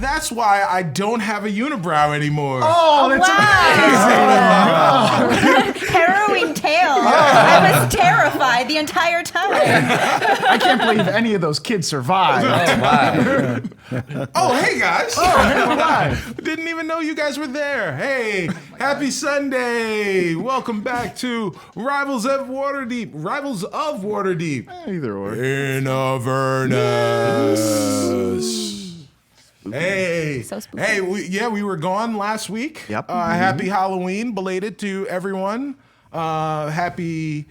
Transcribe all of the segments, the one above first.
that's why I don't have a unibrow anymore. Oh, that's amazing. Harrowing tale. I was terrified the entire time. I can't believe any of those kids survived. Oh, hey guys. Oh, hey, we're live. Didn't even know you guys were there. Hey, happy Sunday. Welcome back to Rivals of Waterdeep. Either or. In Avernus. Hey, So spooky. hey, we were gone last week. Yep. Happy Halloween, belated to everyone. Happy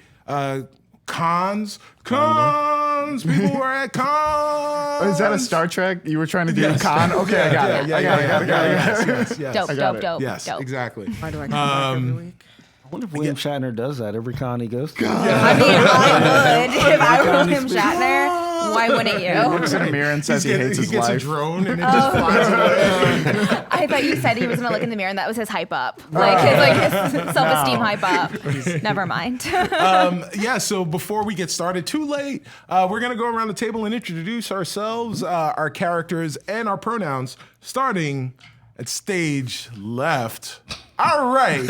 cons. People were at cons. Oh, is that a Star Trek? You were trying to do con? Okay, I got it. I got it. Yes. Dope, dope. Yes, dope. exactly. Why do I come back every week? I wonder if William Shatner does that every con he goes to. I mean, I would. If I were William Shatner, why wouldn't He you? looks in a mirror and says he hates his gets a life. drone and it just flies away. I thought you said he was going to look in the mirror and that was his hype up. His self-esteem hype up. Never mind. Yeah, so before we get started, too late, we're going to go around the table and introduce ourselves, our characters, and our pronouns, starting at stage left. All right.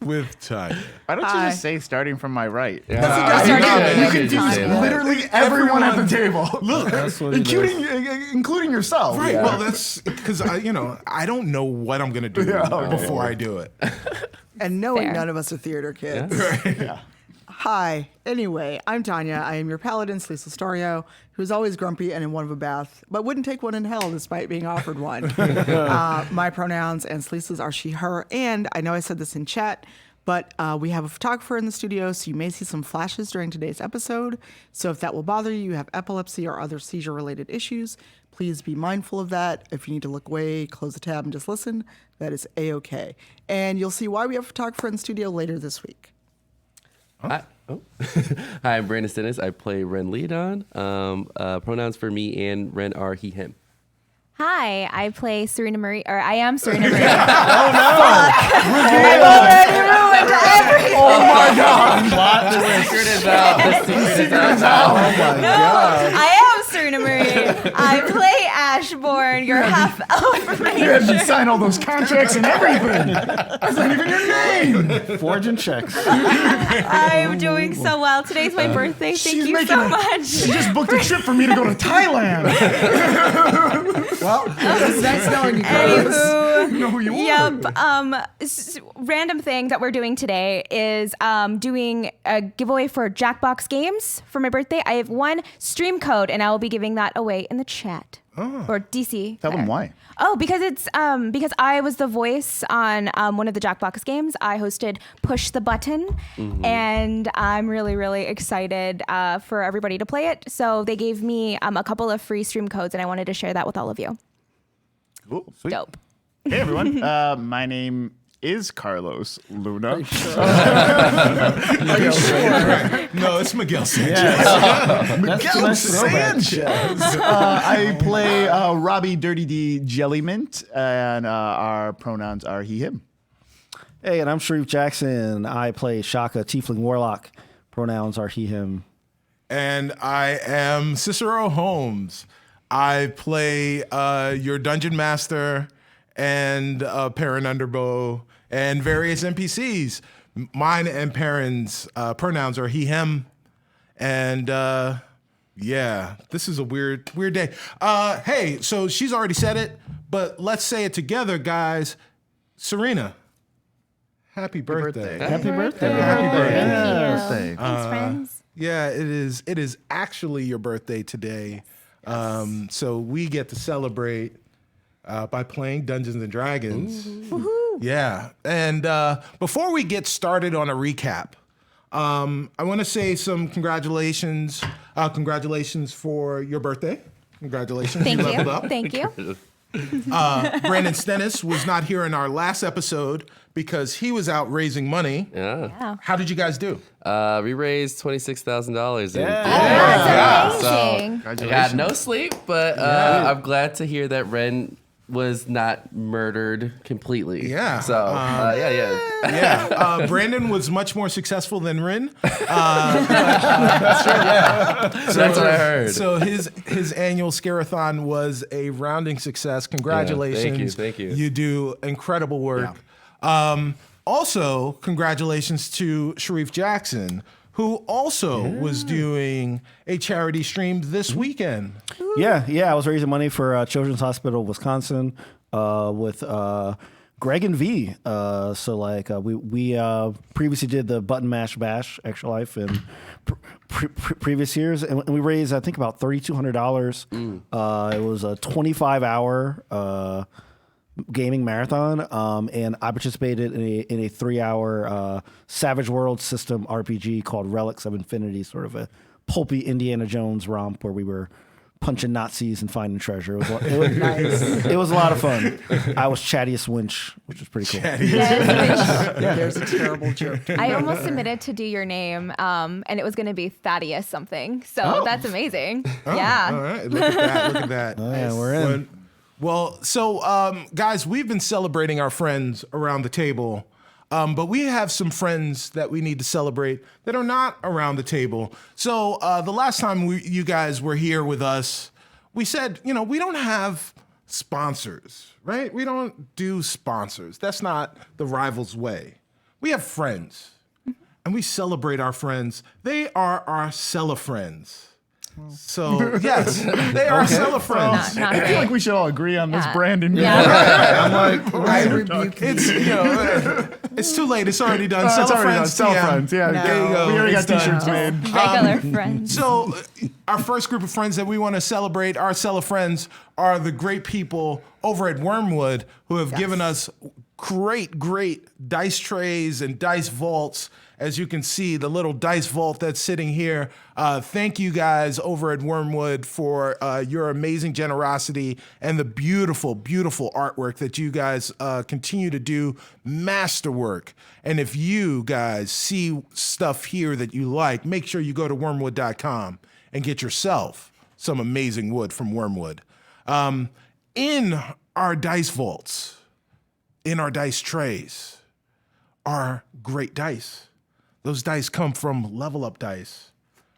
With Tanya. Why don't you just say starting from my right? You can Confuse literally everyone at the table. Look, That's what he does. including yourself. Right, well, that's because I don't know what I'm going to do before I do it. And knowing Fair. none of us are theater kids. Yeah. Hi. Anyway, I'm Tanya. I am your paladin, Sleece Lostario, who's always grumpy and in one of a bath, but wouldn't take one in hell despite being offered one. My pronouns and Sleece's are she, her, and I know I said this in chat, but we have a photographer in the studio, so you may see some flashes during today's episode. So if that will bother you, you have epilepsy or other seizure-related issues, please be mindful of that. If you need to look away, close the tab and just listen, that is A-okay. And you'll see why we have a photographer in the studio later this week. Hi, I'm Brandon Stennis. I play Ren Leadon. Pronouns for me and Ren are he, him. Hi, I play Serena Marie, or I am Serena Marie. Oh my God! The secret is out. Oh my God! I am Serena Marie. I play Ashbourne, your half elf. You had to sign all those contracts and everything. That's not even your name. Forging checks. I'm doing so well. Today's my birthday. Thank you so much. She just booked a trip for me to go to Thailand. Well, it's nice knowing you guys. Anywho, You know who you are. Yep. Random thing that we're doing today is doing a giveaway for Jackbox Games for my birthday. I have one stream code, and I will be giving that away in the chat. Or DC. Tell them why. Oh, because it's because I was the voice on one of the Jackbox games. I hosted Push the Button, and I'm really, really excited for everybody to play it. So they gave me a couple of free stream codes, and I wanted to share that with all of you. Cool. Sweet. Dope. Hey everyone, my name is Carlos Luna. Are you sure? No, it's Miguel Sanchez. Miguel Sanchez. I play Robbie Dirty D Jellymint, and our pronouns are he, him. Hey, and I'm Sharif Jackson. I play Shaka, Tiefling Warlock. Pronouns are he, him. And I am Cicero Holmes. I play your dungeon master and Perrin Underbow and various NPCs. Mine and Perrin's pronouns are he, him. And yeah, this is a weird day. Hey, so she's already said it, but let's say it together, guys. Serena, happy birthday. Happy birthday. Happy birthday. birthday. Thanks, friends. Yeah, it is actually your birthday today. So we get to celebrate by playing Dungeons and Dragons. Yeah. And before we get started on a recap, I want to say some congratulations. Congratulations for your birthday. Congratulations. Thank leveled you. up. Thank you. Brandon Stennis was not here in our last episode because he was out raising money. Yeah. How did you guys do? We raised $26,000. That's amazing. I had no sleep, but I'm glad to hear that Ren was not murdered completely. Yeah. So yeah. Yeah, Brandon was much more successful than Rin. That's what I heard. So his annual Scarathon was a rounding success. Congratulations. Thank you. You do incredible work. Also, congratulations to Sharif Jackson, who also was doing a charity stream this weekend. Yeah. I was raising money for Children's Hospital of Wisconsin with Greg and V. We previously did the Button Mash Bash Extra Life in previous years, and we raised I think about $3,200. It was a 25-hour gaming marathon, and I participated in a 3-hour Savage World system RPG called Relics of Infinity, sort of a pulpy Indiana Jones romp where we were punching Nazis and finding treasure. It was a lot of fun. I was Chattiest Winch, which was pretty cool. There's a terrible joke. I almost submitted to do your name, and it was going to be Thaddeus something. So that's amazing. Yeah. All right, look at that. Oh, yeah, we're in. Well, so guys, we've been celebrating our friends around the table, but we have some friends that we need to celebrate that are not around the table. So the last time you guys were here with us, we said, we don't have sponsors, right? We don't do sponsors. That's not the Rivals way. We have friends, and we celebrate our friends. They are our Cella-friends. So yes, they are Cella-friends. Not I feel like great. we should all agree on this, Yeah. Brandon. Yeah. I'm like, I rebuke you. it's too late. It's already done. It's already done. Cella-friends, TM. Cella-friends, yeah. No. There you go. We already It's got T-shirts done. made. Regular friends. So, our first group of friends that we want to celebrate, our Cella-friends, are the great people over at Wormwood who have given us great dice trays and dice vaults. As you can see, the little dice vault that's sitting here. Thank you guys over at Wormwood for your amazing generosity and the beautiful artwork that you guys continue to do. Masterwork. And if you guys see stuff here that you like, make sure you go to wormwood.com and get yourself some amazing wood from Wormwood. In our dice vaults, in our dice trays, are great dice. Those dice come from Level Up Dice,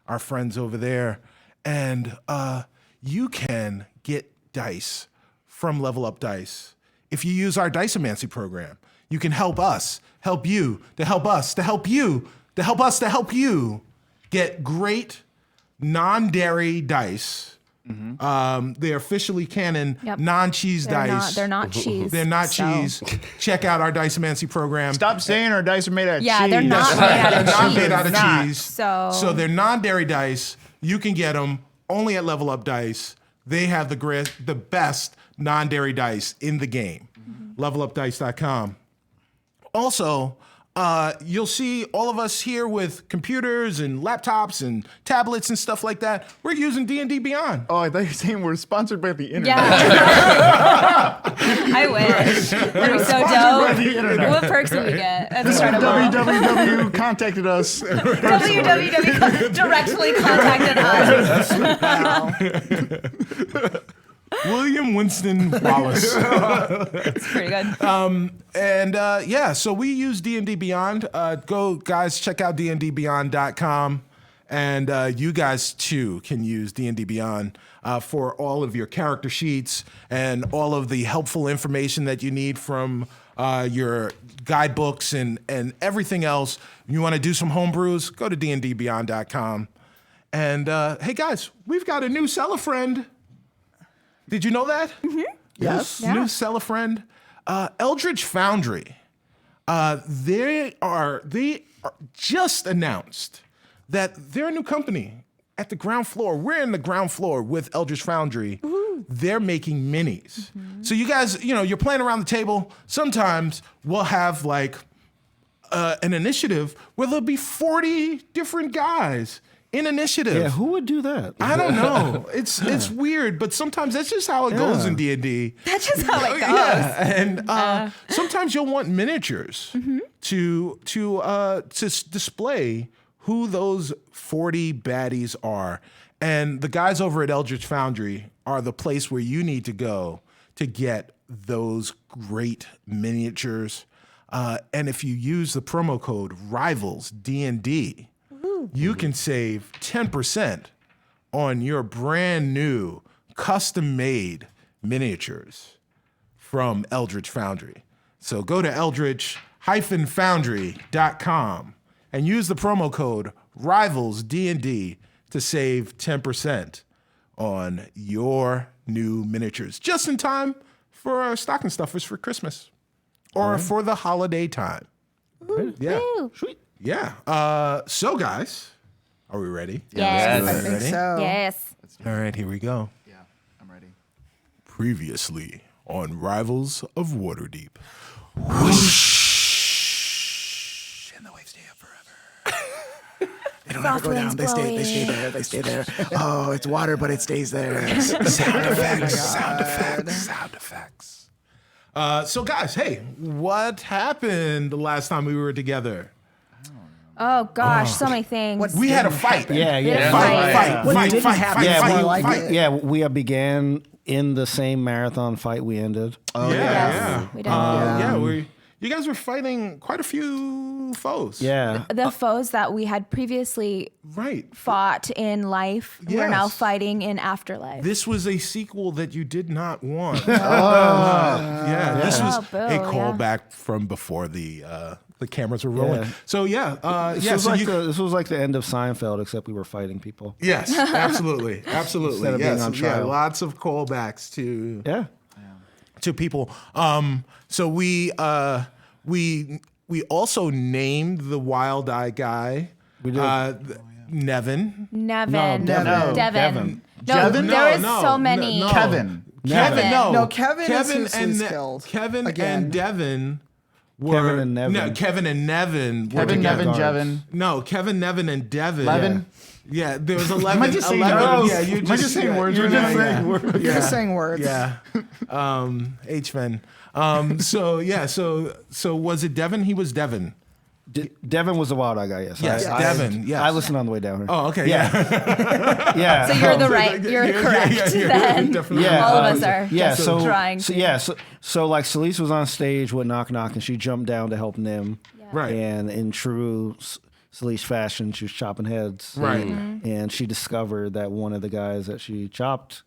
our friends over there. And you can get dice from Level Up Dice if you use our Diceomancy program. You can help us, help you, to help us, to help you, to help us, to help you get great non-dairy dice. They're officially canon non-cheese dice. They're not cheese. They're not so- cheese. Check out our Diceomancy program. Stop saying our dice are made out of cheese. Yeah, they're not made out of Not cheese. made out of Not. cheese. So they're non-dairy dice. You can get them only at Level Up Dice. They have the best non-dairy dice in the game. LevelUpDice.com. Also, you'll see all of us here with computers and laptops and tablets and stuff like that. We're using D&D Beyond. Oh, I thought you were saying we're sponsored by the internet. Yeah. I wish. That'd be so by the dope. internet. What perks do we get at the start of www contacted us. www directly contacted us. William Winston Wallace. It's pretty good. So we use D&D Beyond. Go, guys, check out dndbeyond.com. And you guys, too, can use D&D Beyond for all of your character sheets and all of the helpful information that you need from your guidebooks and everything else. You want to do some homebrews, go to dndbeyond.com. And, hey, guys, we've got a new Cella-friend. Did you know that? Mm-hmm. Yes. New Cella-friend. Eldritch Foundry. They are just announced that they're a new company at the ground floor. We're in the ground floor with Eldritch Foundry. Ooh. They're making minis. Mm-hmm. So you guys, you're playing around the table. Sometimes we'll have like an initiative where there'll be 40 different guys in initiative. Yeah, who would do that? I don't know. It's weird, but sometimes that's just how it goes in D&D. That's just how it goes. Yeah, and sometimes you'll want miniatures to display who those 40 baddies are. And the guys over at Eldritch Foundry are the place where you need to go to get those great miniatures. And if you use the promo code RIVALS D&D, you can save 10% on your brand new custom-made miniatures from Eldritch Foundry. So go to eldritch-foundry.com and use the promo code RIVALSD&D to save 10% on your new miniatures, just in time for our stocking stuffers for Christmas or for the holiday time. Yeah. Sweet. Yeah. So guys, are we ready? Yes. I think Ready? so. Yes. All right, here we go. Yeah, I'm ready. Previously on Rivals of Waterdeep. And the waves stay up forever. They don't ever Soft go down. winds They stay blowing. there. They stay there. Oh, it's water, but it stays there. Sound effects. Sound effects. Sound effects. So guys, hey, what happened the last time we were together? Oh gosh, so many things. We had a fight. Yeah, Yeah. We began in the same marathon fight we ended. Yeah, Yes, yeah. we did. You guys were fighting quite a few foes. Yeah. The foes that we had previously Right. fought in life, we're now Yes. fighting in afterlife. This was a sequel that you did not want. Yeah, this was Oh, boo, a yeah. callback from before the cameras were rolling. Yeah. So yeah, This, yeah. was So like you, this was like the end of Seinfeld, except we were fighting people. yes, absolutely, absolutely. Instead of being on trial. lots of callbacks to Yeah. people. So we also named the Wild Eye guy. We did. Nevin. Nevin. Devin. Devin. Devin. No, Devin? there is No, so many. no. Kevin. Kevin, no. No, Kevin is who Sleaze and killed. Kevin Again. and Devin were Kevin and Nevin. No, Kevin and Nevin. were Kevin, together. Nevin, Jevin. No, Kevin, Nevin, and Devin. Levin? Yeah, there was 11. Am I just saying 11 words? Yeah, you're Am I just saying words you're right just now? saying words. You're just saying words. Yeah. H-Fen. So was it Devin? He was Devin. Devin was the wild eye guy. Yes. Yes, Devin, yes. I listened on the way down here. Oh, okay. Yeah. Yeah. So you're the right. You're correct. Then definitely. Yeah, all of us are Yeah, just so trying. so to. yeah, so like Celise was on stage with Knock Knock, and she jumped down to help Nim. Right. And in true Celise fashion, she was chopping heads. Right. And she discovered that one of the guys that she chopped,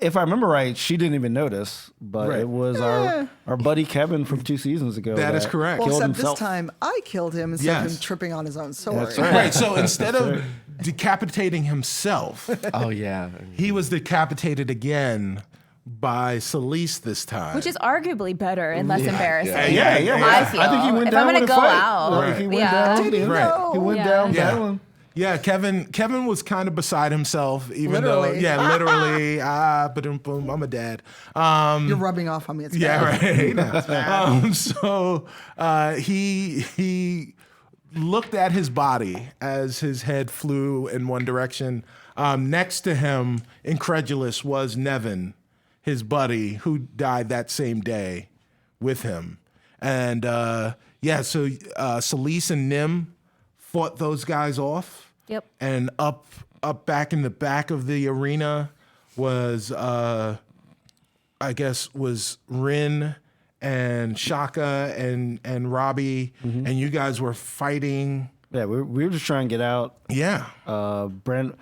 if I remember right, she didn't even notice, but Right. it was our buddy Kevin from 2 seasons ago. That is correct. Well, Killed except himself. this time I killed him instead of Yes. him tripping on his own sword. That's right. Right. So instead of decapitating himself, Oh yeah. he was decapitated again by Celise this time. Which is arguably better and less embarrassing. Yeah. I feel. I think he went if down I'm gonna with a go fight. out, Like, he went yeah. down. Did he Right. know? He went Yeah. down Yeah. battling. Yeah, Kevin was kind of beside himself, even Literally. though, literally, boom, I'm a dad. You're rubbing off on me. It's Yeah, bad. right. So he looked at his body as his head flew in one direction. Next to him, incredulous, was Nevin, his buddy, who died that same day with him. And so Celise and Nim fought those guys off. Yep. And up back in the back of the arena was was Rin and Shaka and Robbie, and you guys were fighting. Yeah, we were just trying to get out. Yeah. Ren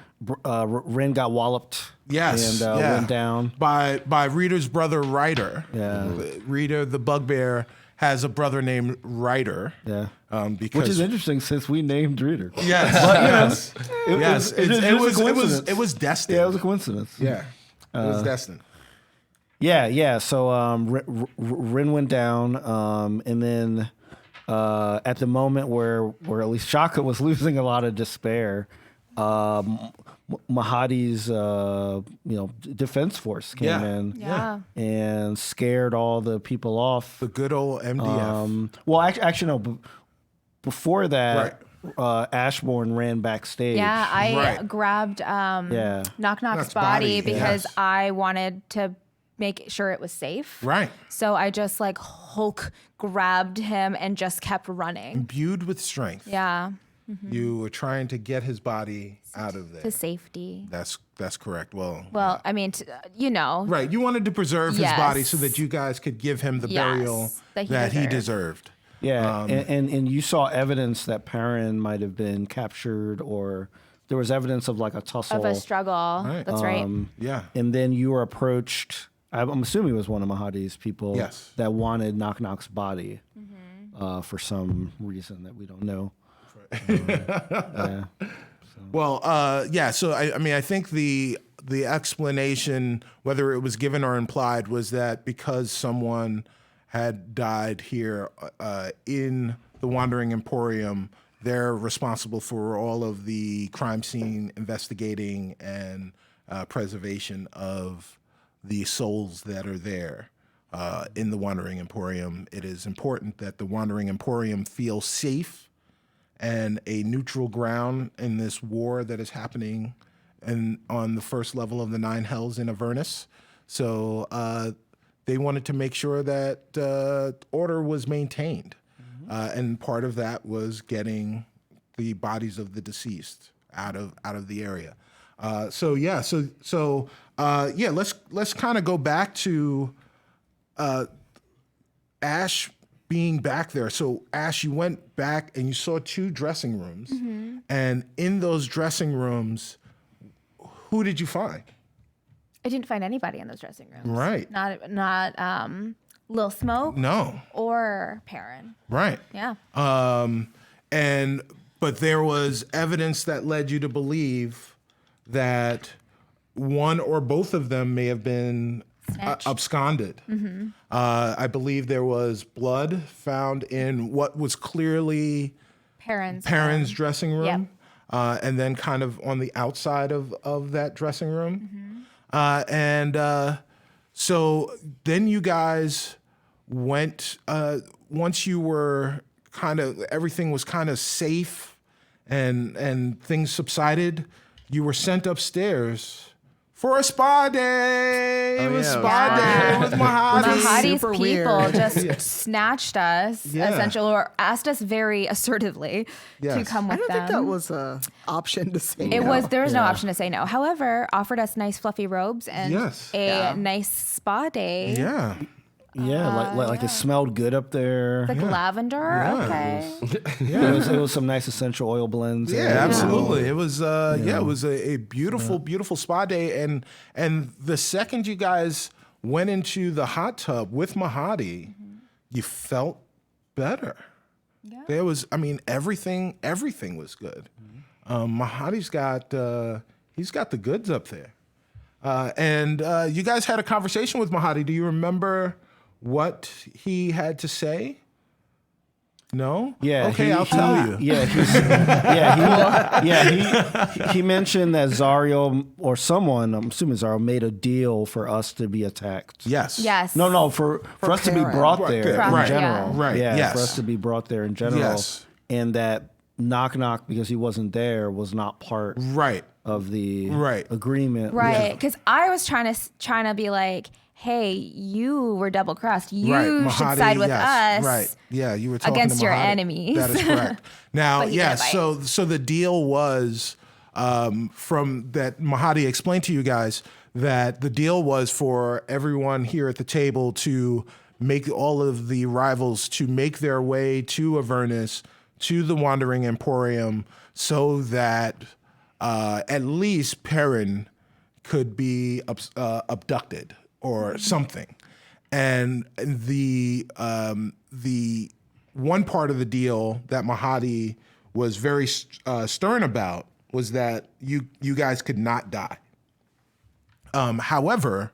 got walloped. Yes. And yeah. went down. by Rita's brother Ryder. Yeah. Rita the bugbear has a brother named Ryder. Yeah. Because Which is interesting since we named Reader. Yes. It Yes. was a coincidence. It was destined. Yeah, it was a coincidence. Yeah. It was destined. Yeah. So Rin went down, and then at the moment where at least Shaka was losing a lot of despair, Mahadi's defense force came Yeah. in Yeah. and scared all the people off. The good old MDF. Well, actually no. Before that, Ashbourne ran backstage. Yeah, I Right. grabbed Yeah. Knock Knock's Knock's body body, because yes. I wanted to make sure it was safe. Right. So I just like Hulk grabbed him and just kept running. Imbued with strength. Yeah. You were trying to get his body out of there. To safety. That's correct. Well, Well, I mean, right. You wanted to preserve his Yes. body so that you guys could give him the Yes, burial that he he deserved. deserved. Yeah, and you saw evidence that Perrin might have been captured, or there was evidence of like a tussle. Of a struggle. Right. That's right. Yeah. And then you were approached. I'm assuming it was one of Mahadi's people Yes. that wanted Knock Knock's body for some reason that we don't know. Yeah. Well, yeah. So I think the explanation, whether it was given or implied, was that because someone had died here in the Wandering Emporium, they're responsible for all of the crime scene investigating and preservation of the souls that are there in the Wandering Emporium. It is important that the Wandering Emporium feel safe and a neutral ground in this war that is happening on the first level of the Nine Hells in Avernus. So they wanted to make sure that order was maintained. And part of that was getting the bodies of the deceased out of the area. Let's kind of go back to Ash being back there. So Ash, you went back and you saw 2 dressing rooms, and in those dressing rooms, who did you find? I didn't find anybody in those dressing rooms. Right. Not Lil Smoke No. or Perrin. Right. Yeah. But there was evidence that led you to believe that one or both of them may have been Snatched. absconded. I believe there was blood found in what was clearly Perrin's dressing room, Yep. and then kind of on the outside of that dressing room. So then you guys went, once you were everything was kind of safe and things subsided, you were sent upstairs for a spa day. It was spa day with Mahadi. Mahadi's Super people weird. just snatched us, Yeah. essentially, or asked us very assertively to Yes. come I with don't them. think that was an option to say. It no. was. There was no option to say no. However, offered us nice fluffy robes and Yes. a nice spa day. Yeah. Yeah, like it smelled good up there. Like lavender. Yeah. Okay. It was some nice essential oil blends. Yeah, absolutely. It was it was a beautiful, beautiful spa day. And the second you guys went into the hot tub with Mahadi, you felt better. Yeah. There was, everything was good. Mahadi's got he's got the goods up there. And you guys had a conversation with Mahadi. Do you remember what he had to say? No? Yeah. Okay, I'll tell you. He mentioned that Zariel or someone, I'm assuming Zariel, made a deal for us to be attacked. Yes. Yes. No, for us to be Perrin. brought Right, there right, in general. right, Yeah, yes. for us to be brought there in general. Yes. And that Knock Knock, because he wasn't there, was not part Right. of the Right. agreement. Right. Because I was trying to be like, hey, you were double crossed. You Right. should Mahadi, side with yes, us. Right. Yeah, you were talking against to your Mahadi. enemies. That is correct. Now, But he yes, didn't so the deal was from that Mahadi explained to you guys that the deal was for everyone here at the table to make all of the rivals to make their way to Avernus, to the Wandering Emporium, so that at least Perrin could be abducted or something. And the one part of the deal that Mahadi was very stern about was that you guys could not die. However,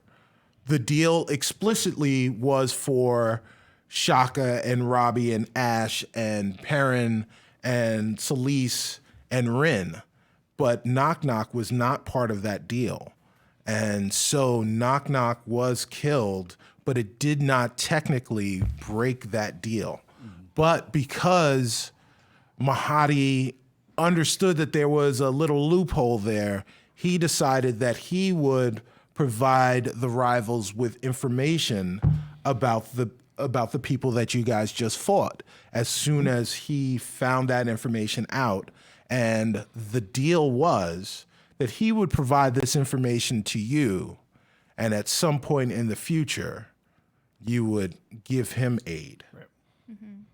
the deal explicitly was for Shaka and Robbie and Ash and Perrin and Celise and Rin, but Knock Knock was not part of that deal. And so Knock Knock was killed, but it did not technically break that deal. But because Mahadi understood that there was a little loophole there, he decided that he would provide the rivals with information about about the people that you guys just fought. As soon as he found that information out, and the deal was that he would provide this information to you, and at some point in the future, you would give him aid.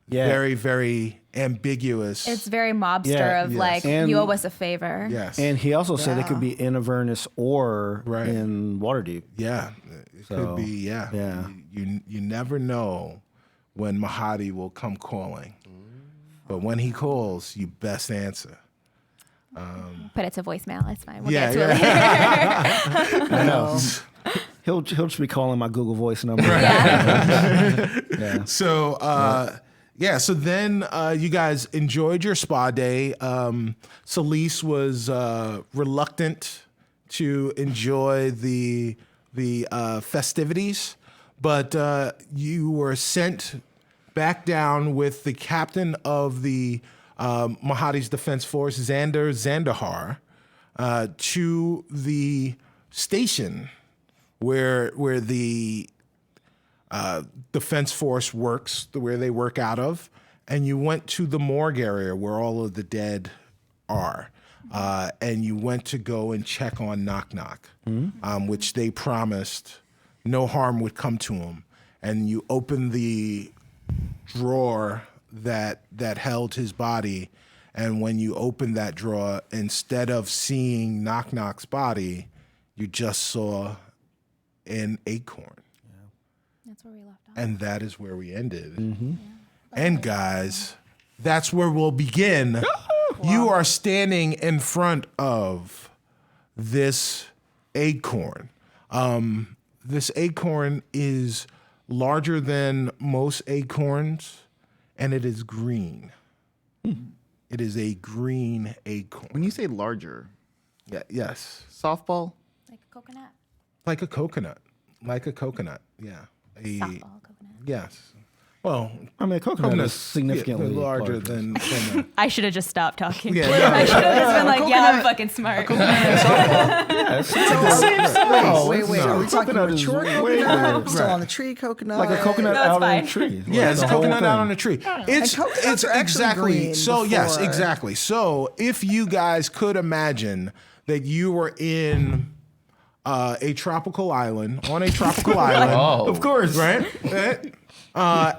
Yeah. Very, very ambiguous. It's very mobster Yeah, of yes. like, And- you owe us a favor. Yes. And he also said it could be in Avernus or Right. in Waterdeep. Yeah, it So, could be. Yeah, yeah. You never know when Mahadi will come calling, but when he calls, you best answer. Put it to voicemail. It's fine. We'll Yeah, get to it later. I know. He'll just be calling my Google Voice number. Yeah. So so then you guys enjoyed your spa day. Celise was reluctant to enjoy the festivities, but you were sent back down with the captain of the Mahadi's Defense Force, Xander Zandahar, to the station where the Defense Force works, where they work out of, and you went to the morgue area where all of the dead are, and you went to go and check on Knock Knock, which they promised no harm would come to him, and you opened the drawer that held his body, and when you opened that drawer, instead of seeing Knock Knock's body, you just saw an acorn. That's where we left off. And that is where we ended. And guys, that's where we'll begin. You are standing in front of this acorn. This acorn is larger than most acorns, and it is green. It is a green acorn. When you say larger, Yes. softball? Like a coconut. Like a coconut. Like a coconut. Yeah. Softball coconut. Yes. Well, I mean, coconut coconut's is significantly larger than a, I should have just stopped talking. Yeah, I should have just been like, yeah, I'm fucking smart. Wait, are we talking Coconut is mature way coconut? bigger. Still on the tree coconut? like a coconut No, it's out on fine. a tree. yeah, Like it's the a whole coconut out thing. on a tree. It's And coconuts it's are actually exactly green so. Yes, before. exactly. So if you guys could imagine that you were in a tropical island on a tropical island, Of course. right? Right?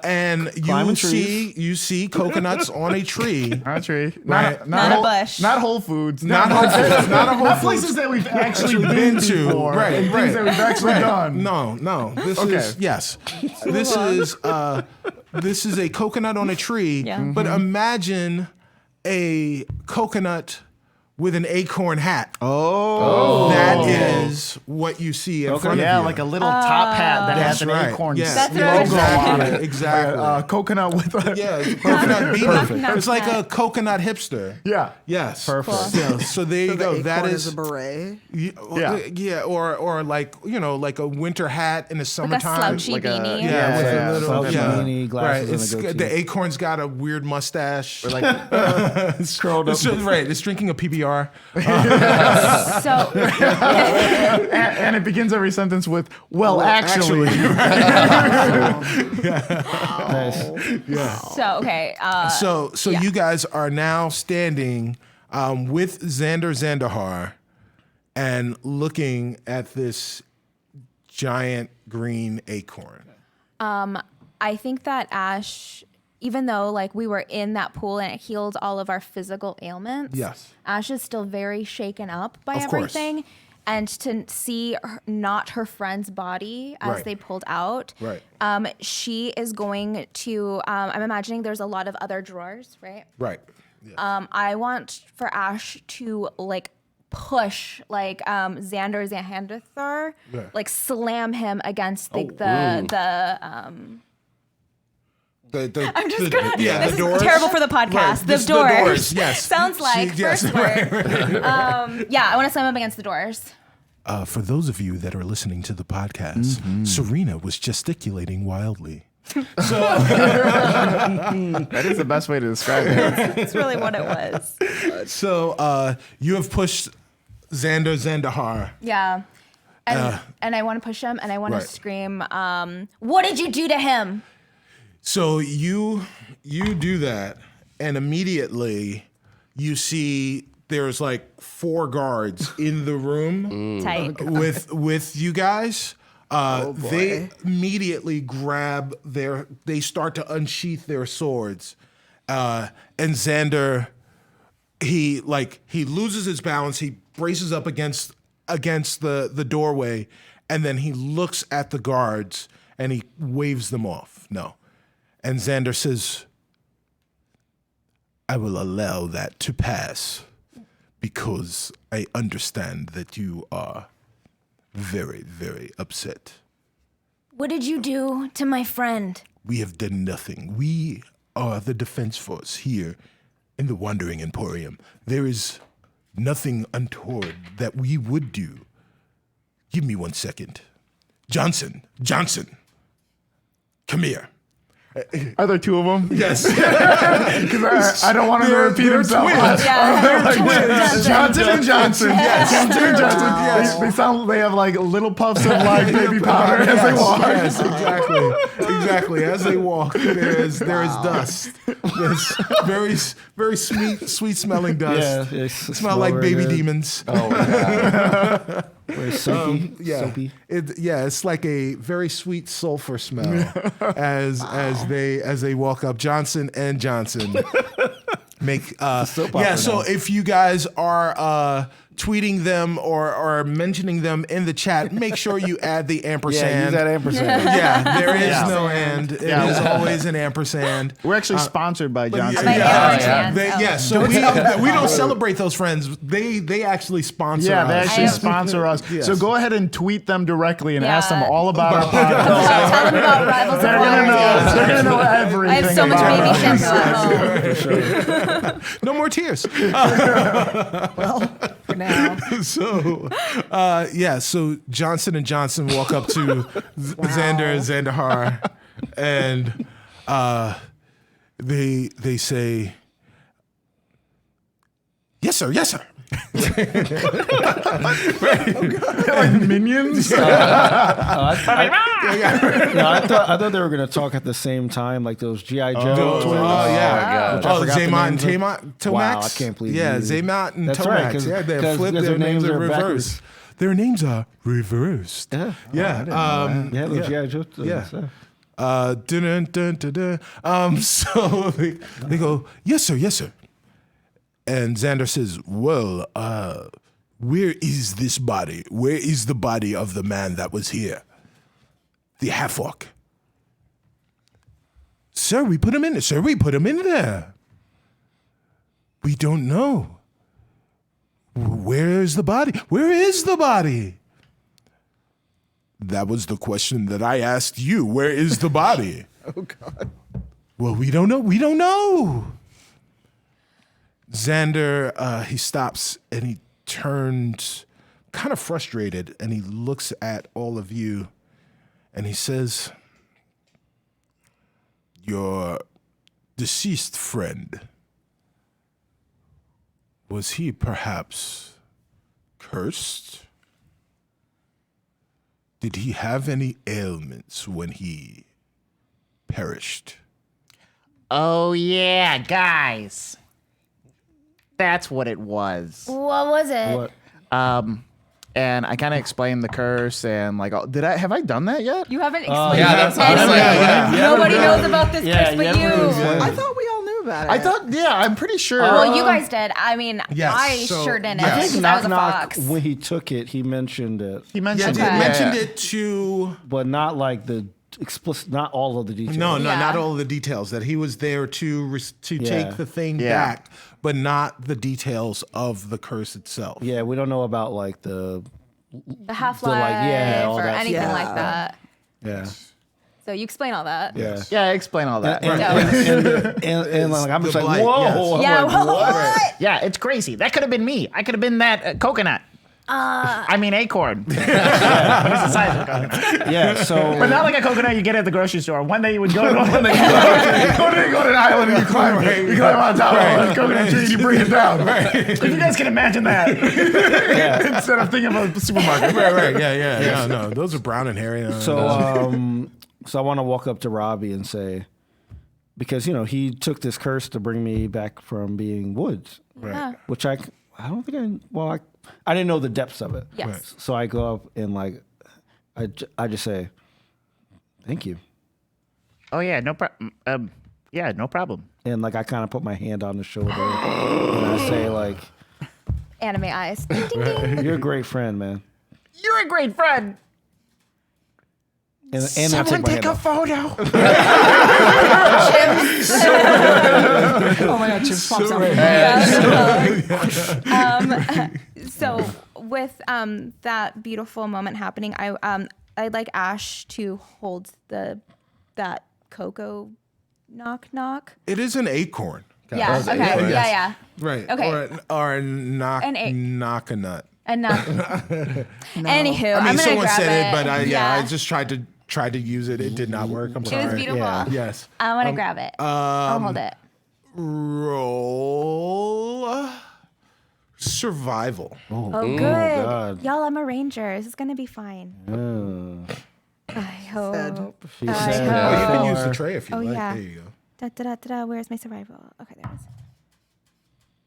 And Climbing trees. you see coconuts on a tree. Not a tree. Right. Not a bush. Not Whole Foods. Not Whole Foods. Not a Whole Not Foods. places that we've actually been been to. before, Right, and right. things that we've actually done. No. This Okay. is yes. This is a coconut on a tree. Yeah. But imagine a coconut with an acorn hat. Oh. That is what you see in front Yeah, of you. like a little top hat that has That's an right. acorn Yeah. That's logo what I was on exactly. it. Exactly. Coconut with a Yeah, it's a coconut beanie. Perfect. It's like a coconut hipster. yeah. Yes. Perfect. Yeah, so there you So go. the That acorn is a beret. yeah, or like like a winter hat in the Like a summertime. slouchy like a- beanie. Yeah, with Yeah, a little slouchy yeah. beanie, glasses, right. and a goatee. The acorn's got a weird mustache. Like it's curled up. right. It's drinking a PBR. So and it begins every sentence with actually. Nice. so okay. So Yeah. you guys are now standing with Xander Zandahar and looking at this giant green acorn. I think that Ash, even though like we were in that pool and it healed all of our physical ailments, Yes. Ash is still very shaken up by Of course. everything. And to see not her friend's body as Right. they pulled out, Right. she is going to. I'm imagining there's a lot of other drawers, right? Right. Yeah. I want for Ash to like push like Xander Zahandathar, Yeah. like slam him against the I'm just gonna. yeah, this the doors. is terrible for the podcast. Right, The, this- doors. the doors, yes. Sounds like Yes, first word. Yeah, I want to slam him against the doors. For those of you that are listening to the podcast, Serena was gesticulating wildly. That is the best way to describe it. That's really what it was. So you have pushed Xander Zandahar. Yeah. And I want to push him and I want Right. to scream, what did you do to him? So you do that, and immediately you see there's like 4 guards in the room Tight. with you guys. boy. They immediately grab they start to unsheath their swords, and Xander, he loses his balance. He braces up against the doorway, and then he looks at the guards and he waves them off. No. And Xander says, I will allow that to pass because I understand that you are very, very upset. What did you do to my friend? We have done nothing. We are the defense force here in the Wandering Emporium. There is nothing untoward that we would do. Give me 1 second. Johnson, come here. Are there 2 of them? Yes. Because I don't want him to repeat They're himself. twins. Johnson and Johnson. Yes. Johnson and Johnson. Yes. They have like little puffs of like baby powder as they walk. Yes, exactly. As they walk, there is dust. There's very sweet smelling dust. Yeah, Smell like baby demons. Oh, yeah. Very soapy. Soapy. It's like a very sweet sulfur smell as they walk up. Johnson and Johnson make So if you guys are tweeting them or mentioning them in the chat, make sure you add the ampersand. Yeah, use that ampersand. Yeah, there is no and. It is always an ampersand. We're actually sponsored by Johnson. By Ampersand. So we don't celebrate those friends. They actually sponsor us. Yeah, they actually I- sponsor us. Yes. So go ahead and tweet them directly and Yeah. ask them all about our podcast. Tell them about Rivals of They're gonna know. Waterdeep. They're gonna know everything. I have so much about baby us. shampoo at home. No more tears. For now. So Johnson and Johnson walk up to Xander and Xandahar, and they say, "Yes, sir. Yes, sir." Like minions. I thought they were gonna talk at the same time, like those GI Joe twins. yeah. Which I forgot the Zaymot and names of. Tomax. Wow, I can't believe Yeah, you- Zaymot and That's Tomax. right, 'cause- yeah, they because flipped their their names names are are reversed. backwards. Their names are reversed. Yeah. Yeah. Yeah, those GI Joe twins. Yeah. Dun, dun, dun, dun. So they go, yes, sir, yes, sir. And Xander says, well, where is this body? Where is the body of the man that was here? The half-orc. Sir, we put him in there. Sir, we put him in there. We don't know. Where is the body? Where is the body? That was the question that I asked you. Where is the body? Oh, God. Well, we don't know. We don't know. Xander, he stops and he turns kind of frustrated and he looks at all of you and he says, your deceased friend, was he perhaps cursed? Did he have any ailments when he perished? Oh, yeah, guys. That's what it was. What was it? What? And I kind of explained the curse and like, have I done that yet? You haven't explained yeah, it that's to anyone. honestly- Nobody knows about this Yeah, curse but you you. haven't really I thought we all knew about it. I thought, yeah, I'm pretty sure. Well, you guys did. I mean, Yes, I so- sure didn't. I I Because think I was Knock a Knock, fox. when he took it, he mentioned it, he Yeah, mentioned he Okay. mentioned it to... but not like the explicit, not all of the details. No, Yeah. not all the details. That he was there to take the thing Yeah. back, but not the details of the curse itself. Yeah, we don't know about like the The Half-Life all or that anything stuff. like that. yeah. So you explain all that. Yeah. Yeah, explain all that. And like I'm just the like, blight, whoa. I'm Yeah, like, what? Yeah, it's crazy. That could have been me. I could have been that coconut. I mean, acorn. But it's the size of a coconut. Yeah, so But not like a coconut you get at the grocery store. One day you would go to go to an island and you climb on top of a coconut tree and you bring it down. If you guys can imagine that. Instead of thinking of a supermarket. Right. Yeah. No, those are brown and hairy. so I want to walk up to Robbie and say, because he took this curse to bring me back from being woods, Yeah. which I don't think I didn't know the depths of it. Yes. Right. So I go up and I just say, thank you. Oh yeah, no problem. Yeah, no problem. And I kind of put my hand on the shoulder and I say Anime eyes. Ding, ding, ding. you're a great friend, man. You're a great friend. And I take my hand off. photo. Oh my God, Chips pops out. So with that beautiful moment happening, I'd like Ash to hold that cocoa knock. It is an acorn. Yeah. Okay. Yes. Yeah. Right. Okay. Or a knock a nut. And Anywho, I mean, I'm gonna someone grab said it, but yeah. I just tried to use it. It did not work. I'm It sorry. was beautiful. Yeah. Yes. I want to grab it. I'll hold it. Roll survival. Oh, good. God. Y'all, I'm a ranger. This is gonna be fine. I hope. She I said, hope. Oh, you can Oh. use the tray if you like. Yeah. There you go. Where's my survival? Okay, there it is.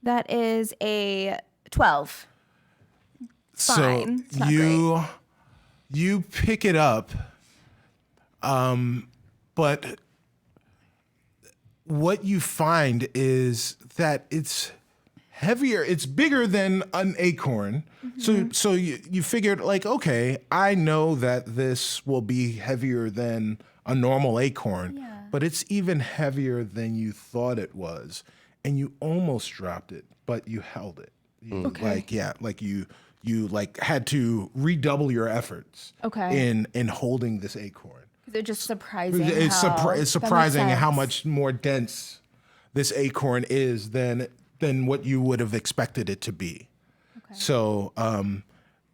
That is a 12. Fine. It's not you pick it up, but what you find is that it's heavier. It's bigger than an acorn. So you figured okay, I know that this will be heavier than a normal acorn, but it's even heavier than you thought it was, and you almost dropped it, but you held it. You, you had to redouble your efforts. Okay. In holding this acorn. They're just surprising. It's that surprising makes how sense. much more dense this acorn is than what you would have expected it to be. Okay. So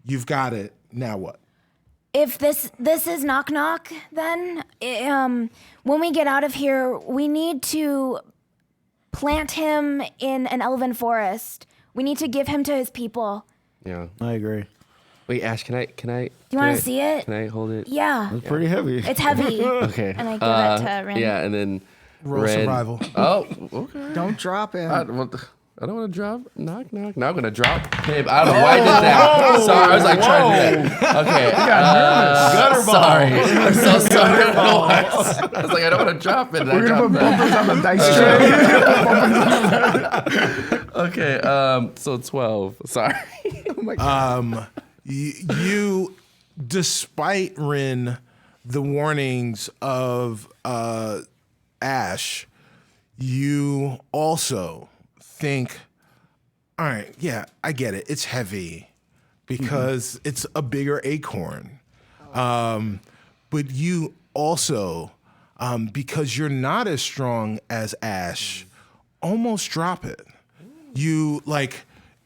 you've got it. Now what? If this is knock knock, then when we get out of here, we need to plant him in an elven forest. We need to give him to his people. Yeah. I agree. Wait, Ash, can I? Do you want to see it? Can I hold it? Yeah. It's pretty heavy. It's heavy. Okay. And I give it to Ren. Yeah, and then Roll Ren- survival. Oh, okay. Don't drop him. I don't want to drop. Knock, knock. Now I'm gonna drop him. I don't know why I did that. Sorry, I was trying to do that. Okay. You got nervous. Sorry. I'm so sorry. I don't know why. I was I don't want to drop it. We're gonna put bumpers on the dice tray. Okay. So 12. Sorry. You, despite Rin, the warnings of Ash, you also think, all right, yeah, I get it. It's heavy because it's a bigger acorn. But you also, because you're not as strong as Ash, almost drop it. You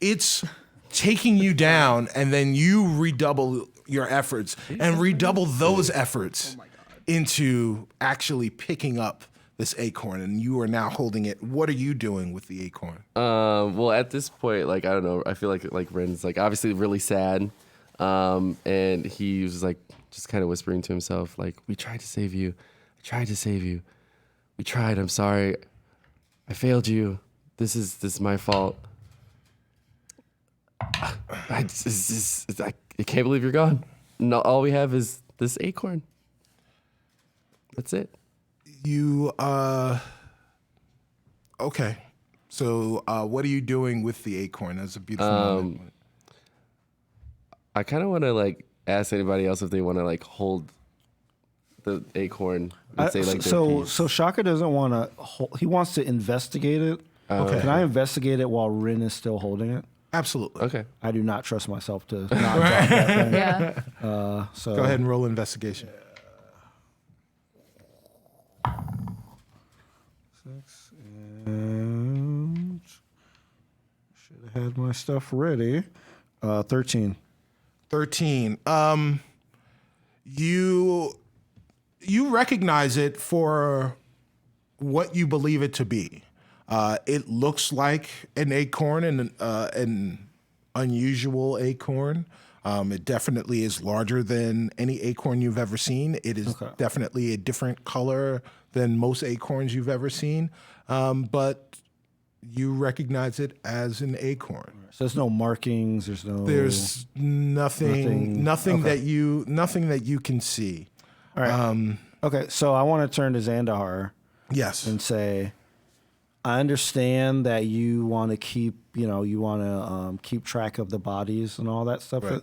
it's taking you down, and then you redouble your efforts and redouble those efforts into actually picking up this acorn, and you are now holding it. What are you doing with the acorn? Well, at this point, I don't know. I feel like Ren's obviously really sad, and he was just kind of whispering to himself, "We tried to save you. I tried to save you. We tried. I'm sorry. I failed you. This is my fault. I can't believe you're gone. No, all we have is this acorn. That's it." You okay. So what are you doing with the acorn? That's a beautiful moment. I kind of want to ask anybody else if they want to hold the acorn and say their piece. So Shaka doesn't want to. He wants to investigate it. Okay. Can I investigate it while Rin is still holding it? Absolutely. Okay. I do not trust myself to not drop that thing. Yeah. So Go ahead and roll investigation. 6 and should have had my stuff ready. 13. 13. You recognize it for what you believe it to be. It looks like an acorn, and an unusual acorn. It definitely is larger than any acorn you've ever seen. It is definitely a different color than most acorns you've ever seen, but you recognize it as an acorn. So there's no markings. There's nothing that you can see. All right. Okay, so I want to turn to Xandahar Yes. and say, I understand that you want to keep, keep track of the bodies and all that stuff, Right.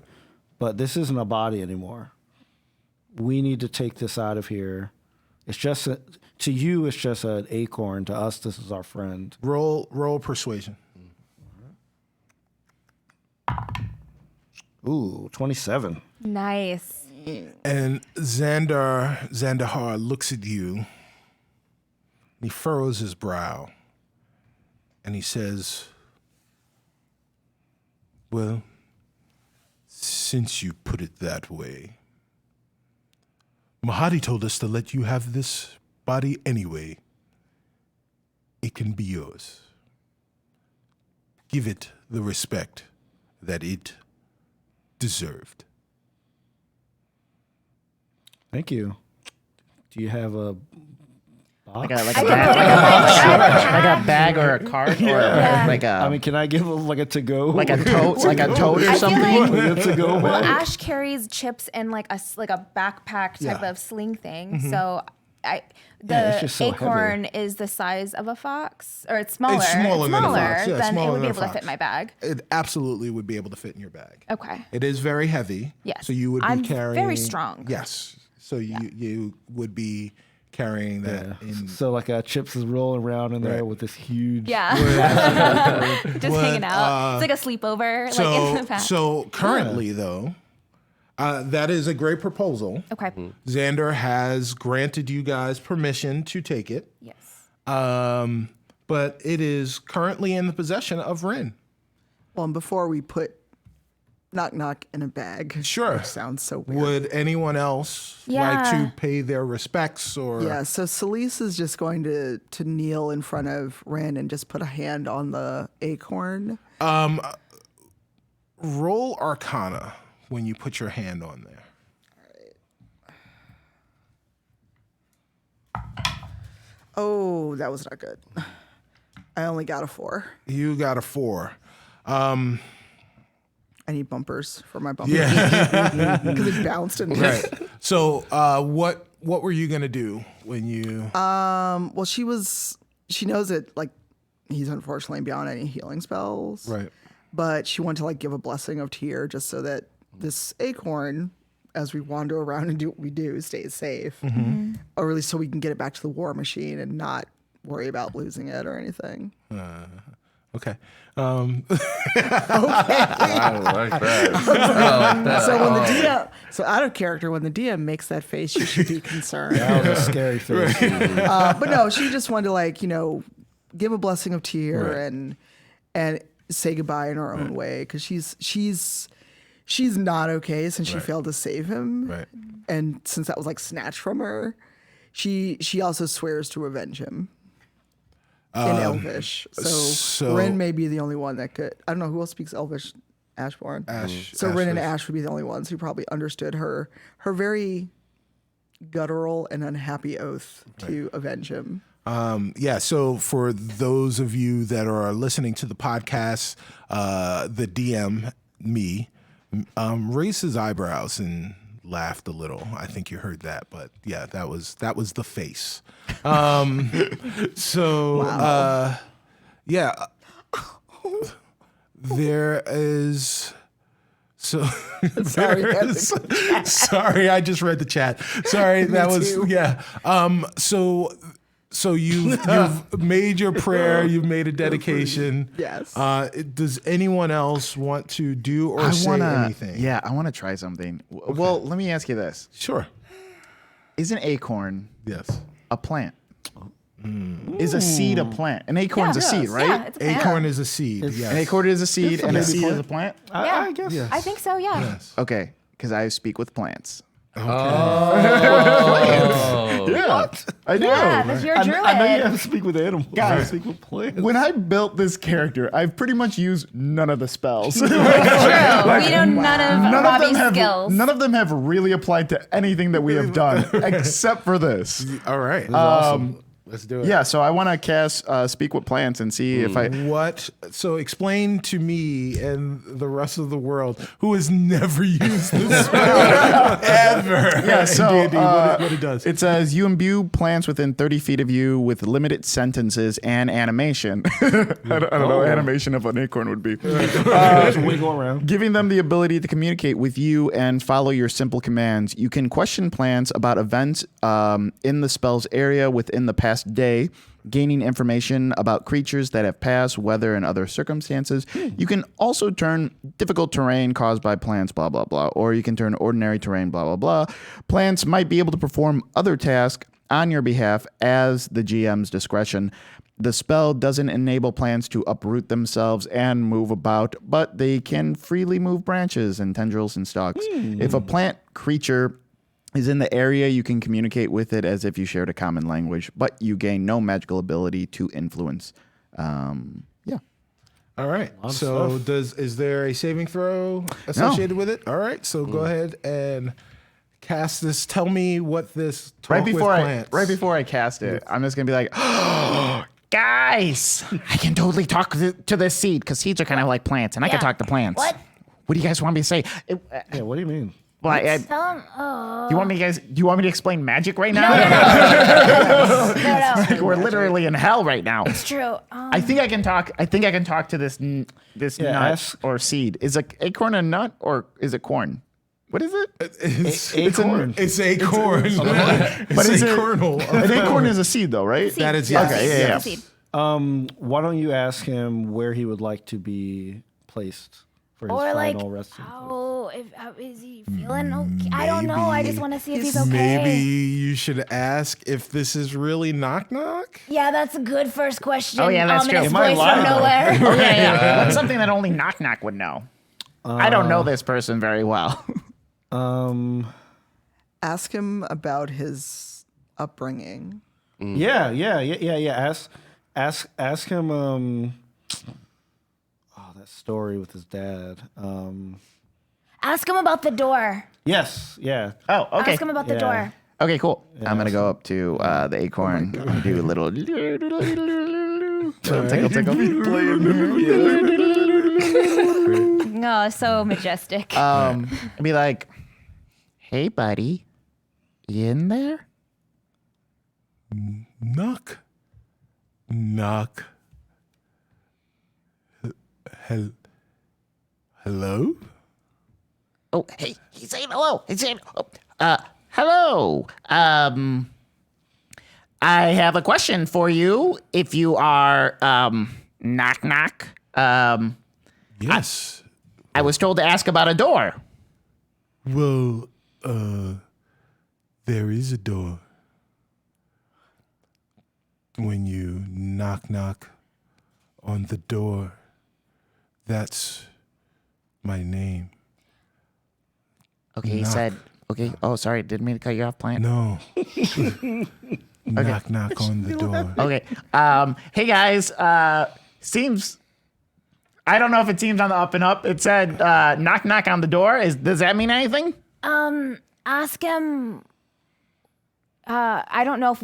but this isn't a body anymore. We need to take this out of here. It's just to you, it's just an acorn. To us, this is our friend. Roll persuasion. Ooh, 27. Nice. And Xandahar looks at you. He furrows his brow. And he says, well, since you put it that way, Mahadi told us to let you have this body anyway. It can be yours. Give it the respect that it deserved. Thank you. Do you have a box? Like a bag or a cart or like a I mean, can I give him like a to-go? like a tote or I feel something. like Like a to-go well, bag? Ash carries chips in like a backpack type of sling thing. So it's just so acorn is the size of a fox, or it's smaller. It's smaller than a fox. Yeah, then it smaller would be than a able to fox. fit in my bag. It absolutely would be able to fit in your bag. Okay. It is very heavy. Yes. So you would be I'm carrying. very strong. Yes. So you would be carrying that in. So like Chips is rolling around in there Right. with this huge. Yeah. Just hanging out. It's like a sleepover, like in the back. So currently, though, that is a great proposal. Okay. Xander has granted you guys permission to take it, Yes. but it is currently in the possession of Rin. Well, and before we put knock knock in a bag. Sure. Which sounds so weird. Would anyone else like Yeah. to pay their respects or? Yeah, so Celise is just going to kneel in front of Rin and just put a hand on the acorn. Roll Arcana when you put your hand on there. Oh, that was not good. I only got a 4. You got a 4. I need bumpers for my bumper. Yeah. Because it bounced and Right. So, what were you gonna do when you? Well, she knows that like he's unfortunately beyond any healing spells. Right. But she wanted to like give a blessing of tear just so that this acorn, as we wander around and do what we do, stays safe. Mm-hmm. Or at least so we can get it back to the war machine and not worry about losing it or anything. Okay. I like that. I like that. So when the DM, so out of character, when the DM makes that face, you should be concerned. That was a scary face. But no, she just wanted to like, give a blessing of tear Right. and say goodbye in her own way because she's not okay since she Right. failed to save him. Right. And since that was like snatched from her, she also swears to avenge him. In Elvish. So Rin may be the only one that could. I don't know who else speaks Elvish. Ashbourne. So Rin and Ash would be the only ones who probably understood her very guttural and unhappy oath to avenge him. Yeah, so for those of you that are listening to the podcast, the DM, me, raised his eyebrows and laughed a little. I think you heard that, but yeah, that was the face. Yeah, there is. So Sorry, sorry, I just read the chat. Sorry, that was too. yeah. So you've made your prayer. You've made a dedication. Yes. Does anyone else want to do or say anything? Yeah, I want to try something. Well, let me ask you this: Sure. is an acorn Yes. a plant? Is a seed a plant? An acorn's a seed, right? Yeah, it's a plant. Acorn is a seed. Yes. An acorn is a seed, and a baby seed plant. is a plant. Yeah. I guess. Yes. I think so, yeah. Yes. Okay, because I speak with plants. Yeah, I do. Yeah, because you're a druid. I know you have to speak with animals. Guys, speak with plants. When I built this character, I've pretty much used none of the spells. True. We know none of Robbie's skills. None of them have really applied to anything that we have done, except for this. All right. That's awesome. Let's do it. Yeah, so I want to cast Speak with Plants and see if I. What? So explain to me and the rest of the world who has never used this spell ever. Yeah, so D&D, what it does. It says you imbue plants within 30 feet of you with limited sentences and animation. I don't know, animation of an acorn would be. Just wiggle around. Giving them the ability to communicate with you and follow your simple commands. You can question plants about events in the spell's area within the past day, gaining information about creatures that have passed, weather, and other circumstances. You can also turn difficult terrain caused by plants, blah, blah, blah, or you can turn ordinary terrain, blah, blah, blah. Plants might be able to perform other tasks on your behalf as the GM's discretion. The spell doesn't enable plants to uproot themselves and move about, but they can freely move branches and tendrils and stalks. If a plant creature is in the area, you can communicate with it as if you shared a common language, but you gain no magical ability to influence. Yeah. All right. So is there a saving throw associated with it? All right. So go ahead and cast this. Tell me what this talk Right before with I cast it, I'm just gonna be like, Guys, I can totally talk to this seed because seeds are kind of like plants, and I can talk to plants. What? What do you guys want me to say? Yeah, what do you mean? Well, Tell him. Oh. do you want me to explain magic right now? No. We're literally in hell right now. It's true. I think I can talk to this nut or seed. Is an acorn a nut or is it corn? What is it? It's acorn. It's acorn. But is it kernel. An acorn is a seed, though, right? That is Okay, yeah. Seed. Why don't you ask him where he would like to be placed for his Or like, final resting? is he feeling okay? I don't know. I just want to see if he's okay. Maybe you should ask if this is really knock knock. Yeah, that's a good first question. Oh, yeah, that's true. Ominous It might voice lie, from though. nowhere. Oh, yeah. That's something that only Knock Knock would know. I don't know this person very well. Ask him about his upbringing. Yeah. Ask him. That story with his dad. Ask him about the door. Yes. Yeah. Oh, okay. Ask him about the Yeah. door. Okay, cool. I'm gonna go up to the acorn and do a little tickle. No, so majestic. And be like, hey, buddy, you in there? Knock. Knock. Hello? Oh, hey, he's saying hello. He's saying, hello. I have a question for you. If you are, Knock Knock. Yes. I was told to ask about a door. Well, there is a door. When you knock on the door, that's my name. Okay, he said, okay. Oh, sorry. Didn't mean to cut you off, plant. No. Knock on the door. Okay. Hey, guys. Seems... I don't know if it seems on the up and up. It said, knock on the door. Does that mean anything? Ask him. I don't know if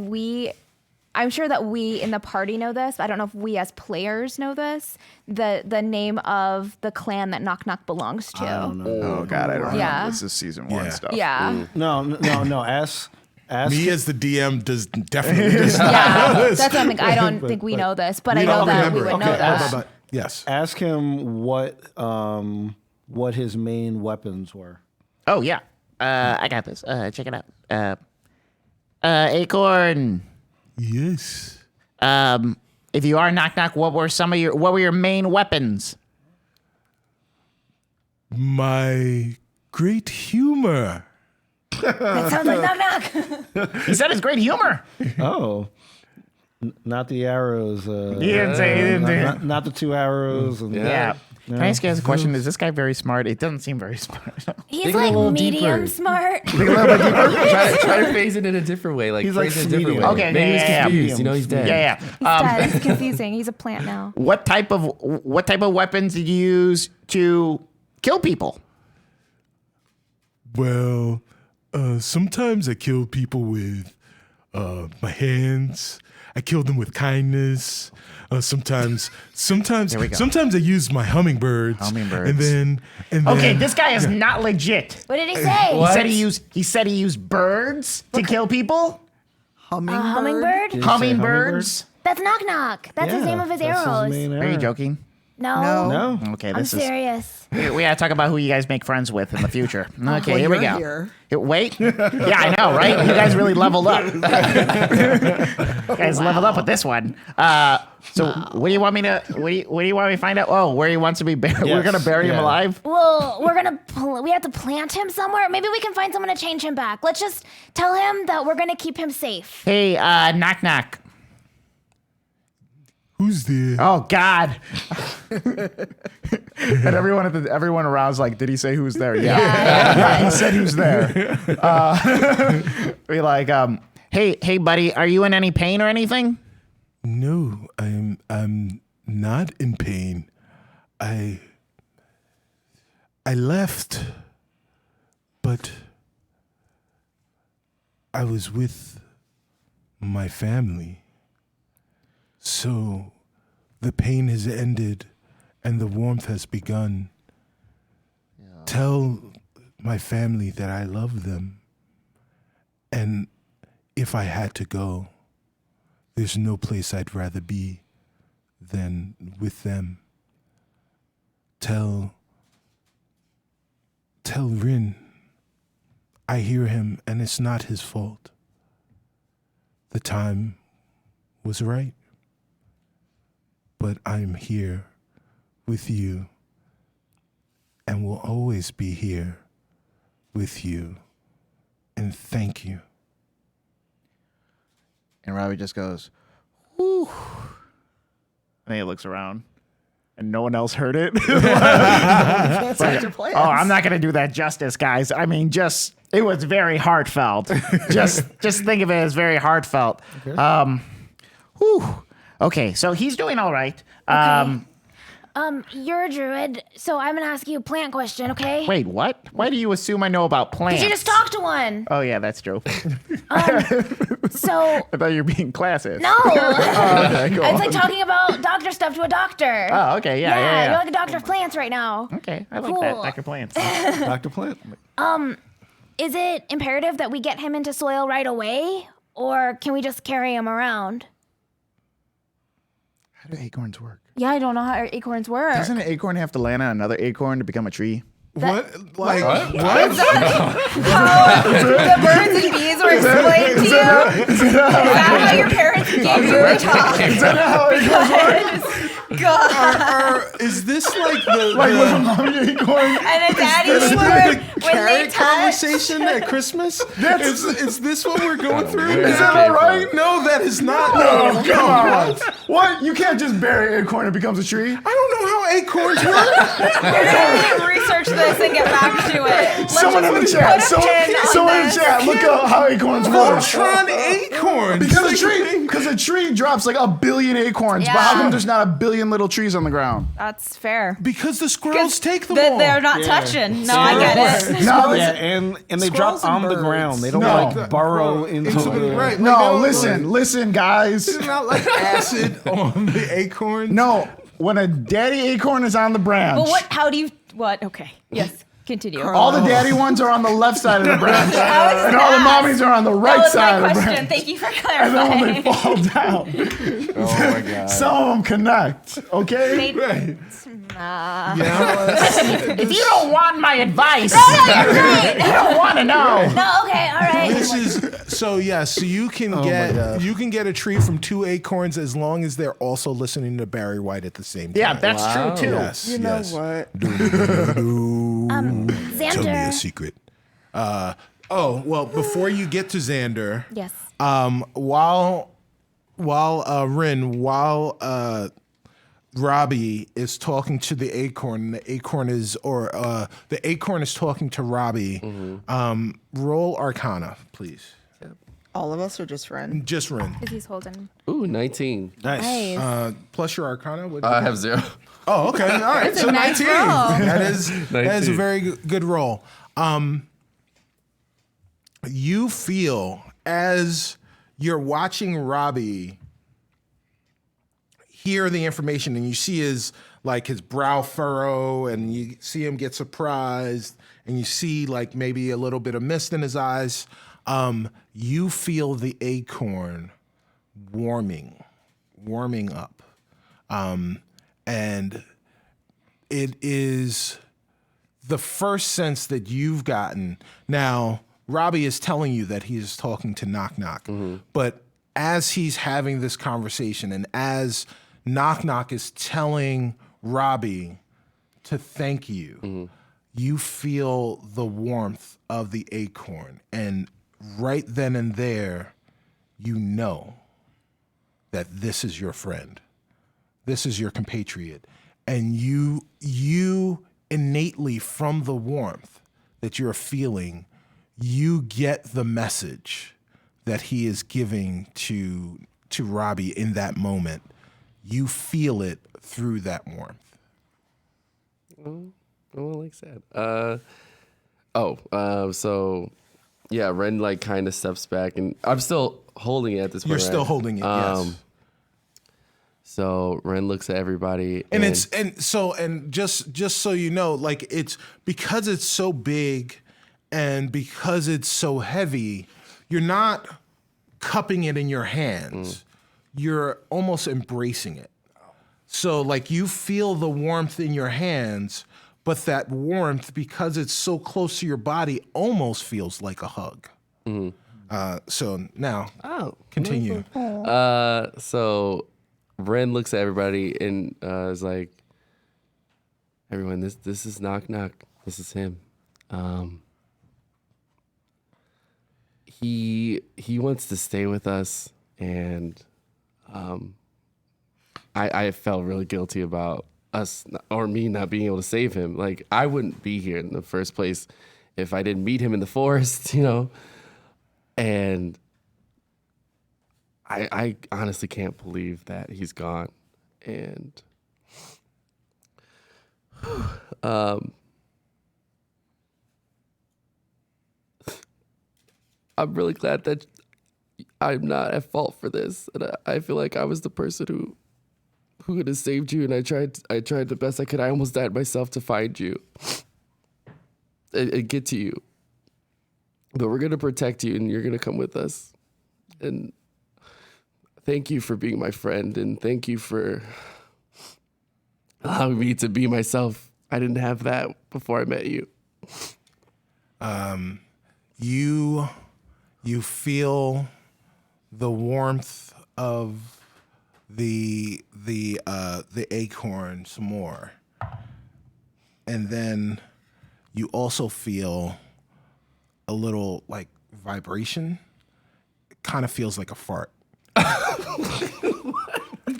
I'm sure that we in the party know this, but I don't know if we as players know this. The name of the clan that Knock Knock belongs to. Oh God, I don't Yeah. know. This is season 1 Yeah. stuff. Yeah. No. Ask. Me as the DM does definitely just Yeah. That's something I don't think we know this, but I know that we would know that. Yes. Ask him what his main weapons were. Oh, yeah. I got this. Check it out. Acorn. Yes. If you are Knock Knock, what were your main weapons? My great humor. That sounds like knock knock. He said it's great humor. Oh. Not the arrows. He didn't say. He didn't do. Not the 2 arrows. And Yeah. Can I ask you guys a question? Is this guy very smart? It doesn't seem very smart. He's Think a like little medium deeper. smart. try to phase it in a different way. Like He's phrase like it a different way. medium. Okay, Maybe he's yeah. confused. You know, he's dead. Yeah. He's dead. It's confusing. He's a plant now. What type of weapons did you use to kill people? Well, sometimes I kill people with my hands. I kill them with kindness. Sometimes I use my hummingbirds. Hummingbirds. And then Okay, this guy is not legit. What did he say? He said he used birds to kill people. Hummingbird. Hummingbird? Hummingbirds. That's Knock Knock. That's the name of his that's arrows. main Are arrow. you joking? No. No. Okay, I'm this is. serious. We gotta talk about who you guys make friends with in the future. Okay, Well, here we you're go. here. Wait. Yeah, I know, right? You guys really leveled up. You guys leveled up with this one. So, what do you want me to? What do you want me to find out? Oh, where he wants to be buried? We're Yes, gonna bury him yeah. alive. Well, we have to plant him somewhere. Maybe we can find someone to change him back. Let's just tell him that we're gonna keep him safe. Hey, knock knock. who's there? Oh God. And everyone around's like, did he say who's there? Yeah. He said who's there. Be like, hey, buddy, are you in any pain or anything? No, I'm not in pain. I left, but I was with my family. So the pain has ended and the warmth has begun. Tell my family that I love them. And if I had to go, there's no place I'd rather be than with them. Tell Rin I hear him and it's not his fault. The time was right. But I'm here with you and will always be here with you. And thank you. And Robbie just goes, whew. And he looks around. And no one else heard it. That's such a plan. Oh, I'm not gonna do that justice, guys. I mean, it was very heartfelt. just think of it as very heartfelt. Whew. Okay, so he's doing all right. You're a druid, so I'm gonna ask you a plant question, okay? Wait, what? Why do you assume I know about plants? Did you just talk to one? Oh yeah, that's true. So I thought you were being classist. no, Okay, cool. it's like talking about doctor stuff to a doctor. Oh, okay, yeah. You're like a doctor of plants right now. Okay, I like that, Cool. Dr. Plants. Dr. Plant. Is it imperative that we get him into soil right away, or can we just carry him around? How do acorns work? Yeah, I don't know how acorns work. Doesn't an acorn have to land on another acorn to become a tree? What? Like, what? The birds and bees were explained to you? Is that how your parents gave you a talk? Is that how acorns work? God. Is this like the Mommy acorn? And a daddy is this sword like the when they carrot touch. conversation at Christmas? Is this what we're going through? Is that all right? No, that is not. Oh, come on. What? You can't just bury an acorn and it becomes a tree? I don't know how acorns work. We're gonna research this and get back to it. Someone in the chat. Someone in the chat. Look up how acorns work. Voltron acorns. Because a tree drops like 1 billion acorns, but how Yeah. come there's not 1 billion little trees on the ground? That's fair. Because the squirrels take them all. They're not touching. No, I get it. No, Yeah, and they drop Squirrels and on the birds. ground. They don't No. like burrow into the. Right. no, like, listen, guys. It's not like acid on the acorn. No, when a daddy acorn is on the branch, But what? How do you? What? Okay. Yes. Continue. all the daddy ones are on the left side of the branch, I was and all the asked. mommies are on the That right was side my of the question. branch. Thank you for And then when they clarifying. fall down, Oh my god. some of them connect. Okay. Right. If you don't want my advice, You're great. you don't want to know. No, okay, all right. This is so yes. So you can get a tree from 2 acorns as long as they're also listening to Barry White at the same time. Yeah, that's true too. Yes. You know yes. what? Tell me a Xander. secret. Well, before you get to Xander, Yes. while Robbie is talking to the acorn, the acorn is talking to Robbie. Roll Arcana, please. All of us or just Ren? Just Ren. Because he's holding. Ooh, 19. Nice. Plus your Arcana. What'd you I get? have 0. Oh, okay. All right. That's a So nice 19. roll. That is a 19. very good roll. You feel as you're watching Robbie hear the information, and you see his brow furrow, and you see him get surprised, and you see like maybe a little bit of mist in his eyes. You feel the acorn warming up. And it is the first sense that you've gotten. Now, Robbie is telling you that he is talking to Knock Knock, but as he's having this conversation and as Knock Knock is telling Robbie to thank you, you feel the warmth of the acorn. And right then and there, you know that this is your friend. This is your compatriot. And you innately, from the warmth that you're feeling, you get the message that he is giving to Robbie in that moment. You feel it through that warmth. Oh, like sad. So yeah, Ren like kind of steps back, and I'm still holding it at this point. You're still holding it, yes. So Ren looks at everybody, And just so you know, like it's because it's so big and because it's so heavy, you're not cupping it in your hands. You're almost embracing it. So like you feel the warmth in your hands, but that warmth, because it's so close to your body, almost feels like a hug. So now, continue. So Ren looks at everybody and is like, "Everyone, this is Knock Knock. This is him. He wants to stay with us, and I felt really guilty about us or me not being able to save him. Like I wouldn't be here in the first place if I didn't meet him in the forest, you know. And I honestly can't believe that he's gone. And I'm really glad that I'm not at fault for this. And I feel like I was the person who could have saved you, and I tried the best I could. I almost died myself to find you and get to you. But we're gonna protect you, and you're gonna come with us. And thank you for being my friend, and thank you for allowing me to be myself. I didn't have that before I met you. You feel the warmth of the acorn some more, and then you also feel a little like vibration. It kind of feels like a fart.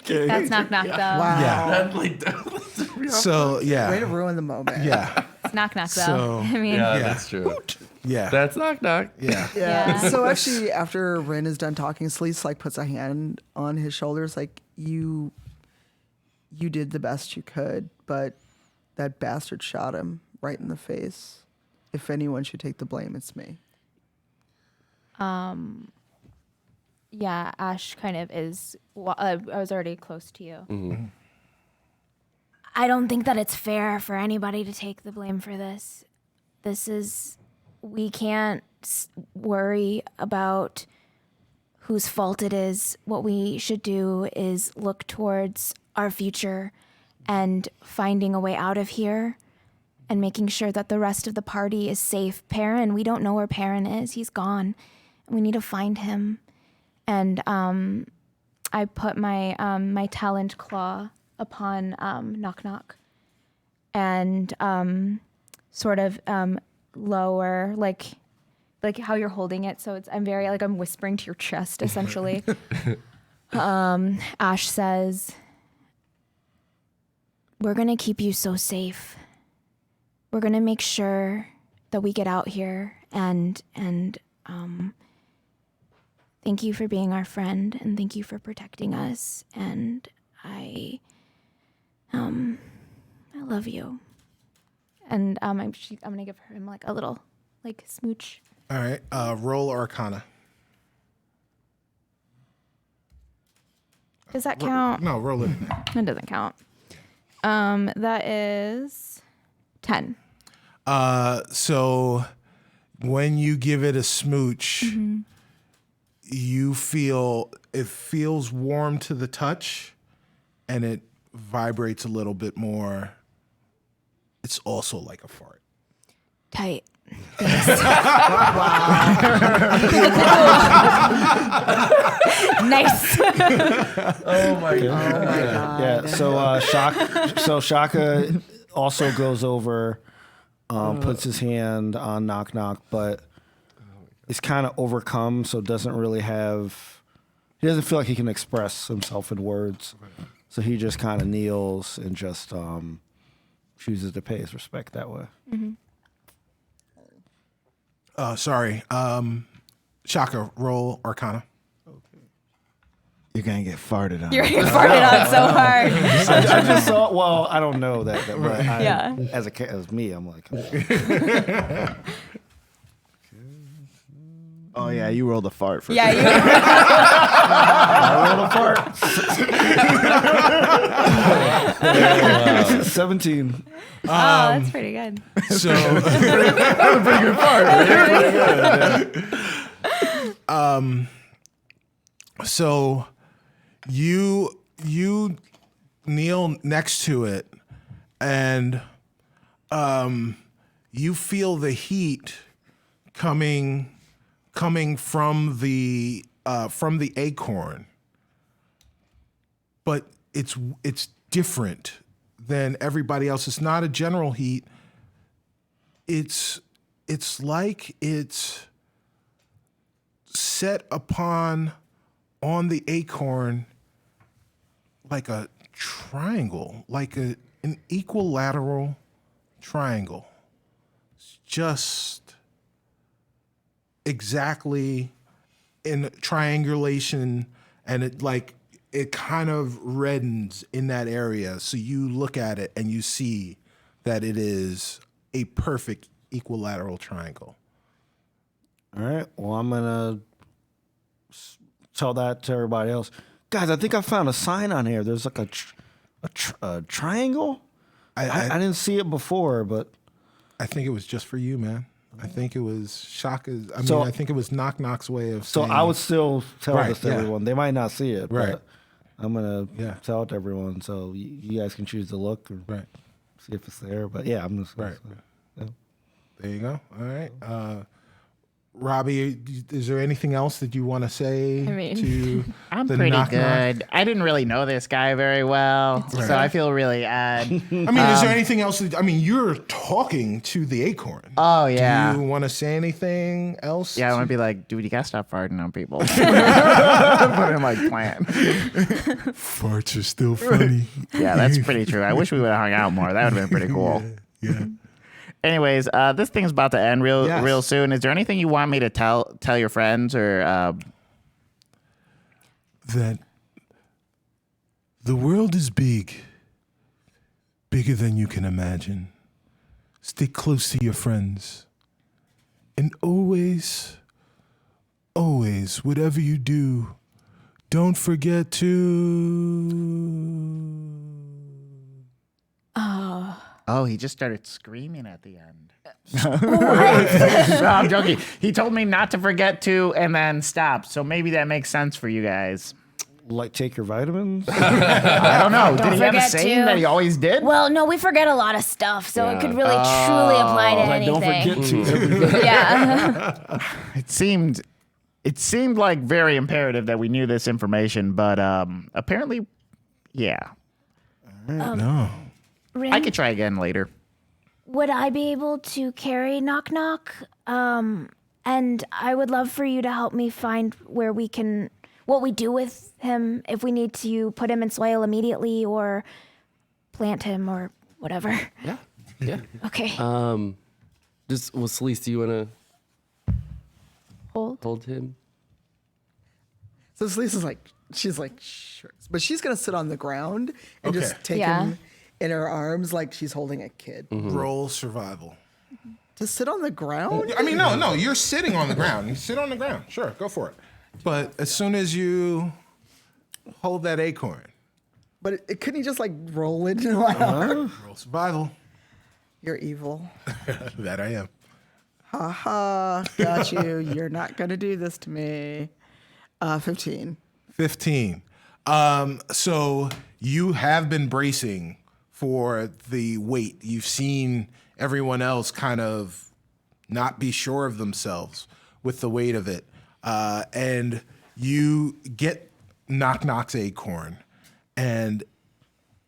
That's Knock Knock, though. Wow. Yeah. So yeah. Way to ruin the moment. Yeah. It's Knock Knock, though. So- I mean, Yeah, that's true. Yeah. That's Knock Knock. Yeah. Yeah. Yeah. So actually, after Ren is done talking, Sleece like puts a hand on his shoulders, like you did the best you could, but that bastard shot him right in the face. If anyone should take the blame, it's me. yeah, Ash kind of is. I was already close to you. I don't think that it's fair for anybody to take the blame for this. We can't worry about whose fault it is. What we should do is look towards our future and finding a way out of here and making sure that the rest of the party is safe. Perrin, we don't know where Perrin is. He's gone. We need to find him. And I put my my talent claw upon Knock Knock and sort of lower, like how you're holding it. So I'm very like I'm whispering to your chest essentially. Ash says, we're going to keep you so safe. We're going to make sure that we get out here and thank you for being our friend and thank you for protecting us. And I love you. And I'm going to give him like a little like smooch. All right. Roll Arcana. Does that count? No, roll it. It doesn't count. That is 10. So when you give it a smooch, you feel it feels warm to the touch, and it vibrates a little bit more. It's also like a fart. Tight. Nice. Oh my god. Yeah. So Shaka also goes over, puts his hand on Knock Knock, but is kind of overcome, so doesn't really have. He doesn't feel like he can express himself in words, so he just kind of kneels and just chooses to pay his respect that way. Sorry. Shaka, roll Arcana. You're gonna get farted on. You're farted on so hard. I just saw. Well, I don't know that but Yeah. as me, I'm like, Oh yeah, you rolled a fart for. Yeah, I rolled a fart. 17. that's pretty good. So so you kneel next to it, and you feel the heat coming from the acorn, but it's different than everybody else. It's not a general heat. It's like it's set on the acorn like a triangle, like an equilateral triangle. It's just exactly in triangulation, and it kind of reddens in that area. So you look at it and you see that it is a perfect equilateral triangle. All right. Well, I'm gonna tell that to everybody else. Guys, I think I found a sign on here. There's like a triangle. I didn't see it before, but I think it was just for you, man. I think it was Shaka's. I think it was Knock Knock's way of so saying. I would still tell Right, this to yeah. everyone. They might not see it, Right. but I'm gonna Yeah. tell it to everyone. So you guys can choose to look or Right. see if it's there. But yeah, I'm just Right. yeah. There you go. All right. Robbie, is there anything else that you want to say to I'm the pretty knock good. I didn't really know this guy very well, so I feel really odd. Knock? Is there anything else? You're talking to the acorn. Oh yeah. Do you want to say anything else? Yeah, I want to be like, dude, you gotta stop farting on people. Put in like plan. Farts are still funny. Yeah, that's pretty true. I wish we would have hung out more. That would have been pretty cool. Yeah. Anyways, this thing's about to end Yes. real soon. Is there anything you want me to tell your friends or? That the world is big, bigger than you can imagine. Stay close to your friends. And always, whatever you do, don't forget to... Oh, he just started screaming at the end. No, I'm joking. He told me not to forget to and then stop. So maybe that makes sense for you guys. Like take your vitamins. I don't know. Did he have a forget saying to. that he always did? Well, no, we forget a lot of stuff, so it could really truly apply to Like, don't anything. forget to everything. Yeah. It seemed like very imperative that we knew this information, but apparently, yeah. No. Rin, I could try again later. would I be able to carry Knock Knock? And I would love for you to help me find where we can what we do with him, if we need to put him in soil immediately or plant him or whatever. Yeah. Okay. Celeste, do you want to Hold. him? So Lisa's she's like, sure. But she's going to sit on the ground and Okay. just take Yeah. him in her arms like she's holding a kid. Roll survival. To sit on the ground? I mean, no, you're sitting on the ground. You sit on the ground. Sure, go for it. But as soon as you hold that acorn, But couldn't he just roll into my arm? roll survival. You're evil. That I am. Got you. You're not going to do this to me. 15. 15. So you have been bracing for the weight. You've seen everyone else kind of not be sure of themselves with the weight of it. And you get Knock's acorn, and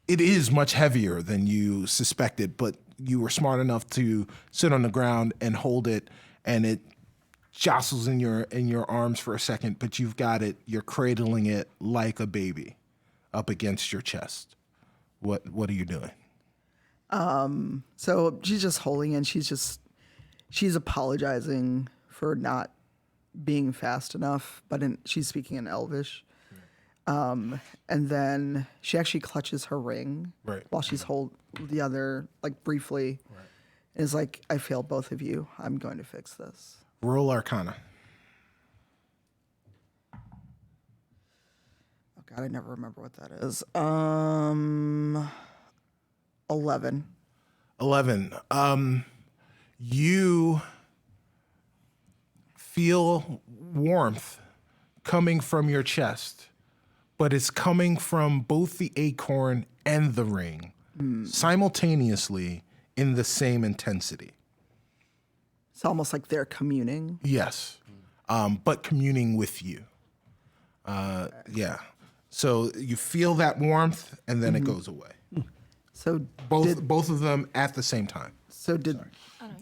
it is much heavier than you suspected, but you were smart enough to sit on the ground and hold it, and it jostles in your arms for a second, but you've got it. You're cradling it like a baby up against your chest. What are you doing? So she's just holding and she's apologizing for not being fast enough, but she's speaking in Elvish. And then she actually clutches her ring Right. while she's the other, briefly. Right. And is like, I failed both of you. I'm going to fix this. Roll Arcana. Oh God, I never remember what that is. 11. 11. You feel warmth coming from your chest, but it's coming from both the acorn and the ring simultaneously in the same intensity. It's almost like they're communing. Yes, but communing with you. Yeah. So you feel that warmth, and then it goes away. So Both of them at the same time. So did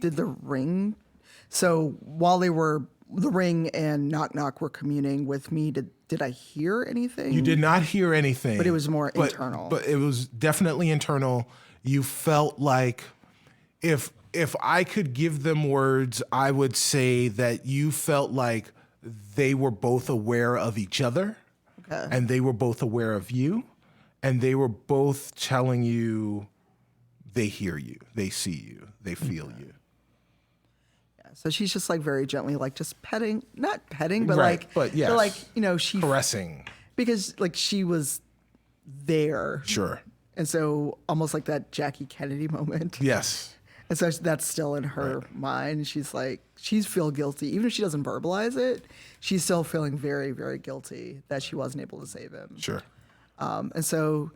the ring? So while the ring and Knock were communing with me, did I hear anything? You did not hear anything. But it was more internal. But it was definitely internal. You felt like if I could give them words, I would say that you felt like they were both aware of each other. Okay. And they were both aware of you. And they were both telling you they hear you, they see you, they feel you. Yeah, so she's just very gently, just petting, not petting, but Right, but yes. she Caressing. because she was there. Sure. And so almost like that Jackie Kennedy moment. Yes. And so that's still in her mind. She's feel guilty. Even if she doesn't verbalize it, she's still feeling very, very guilty that she wasn't able to save him. Sure. And so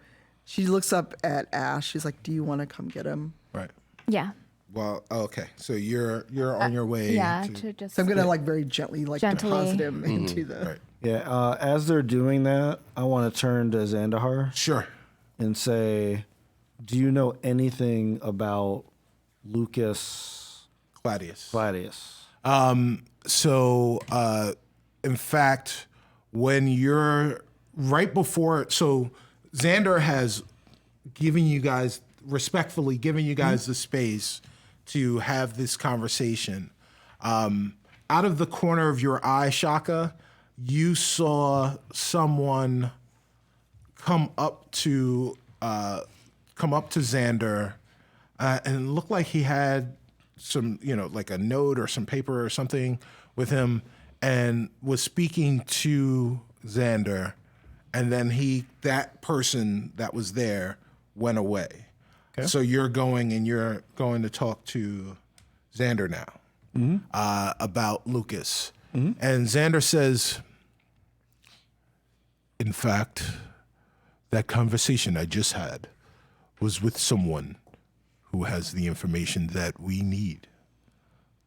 she looks up at Ash. She's like, "Do you want to come get him?" Right. Yeah. Well, okay. So you're on your way. Yeah. to- To just. So I'm gonna very gently Gently. deposit him into the. Right. Yeah, as they're doing that, I want to turn to Zandahar Sure. and say, do you know anything about Lucas Claudius. Gladius? So, in fact, when you're right before, so Xander has respectfully given you guys the space to have this conversation. Out of the corner of your eye, Shaka, you saw someone come up to Xander, and it looked like he had some, like a note or some paper or something with him, and was speaking to Xander, and then that person that was there went away. Okay. So you're going to talk to Xander now about Lucas. Mm-hmm. And Xander says, in fact, that conversation I just had was with someone who has the information that we need.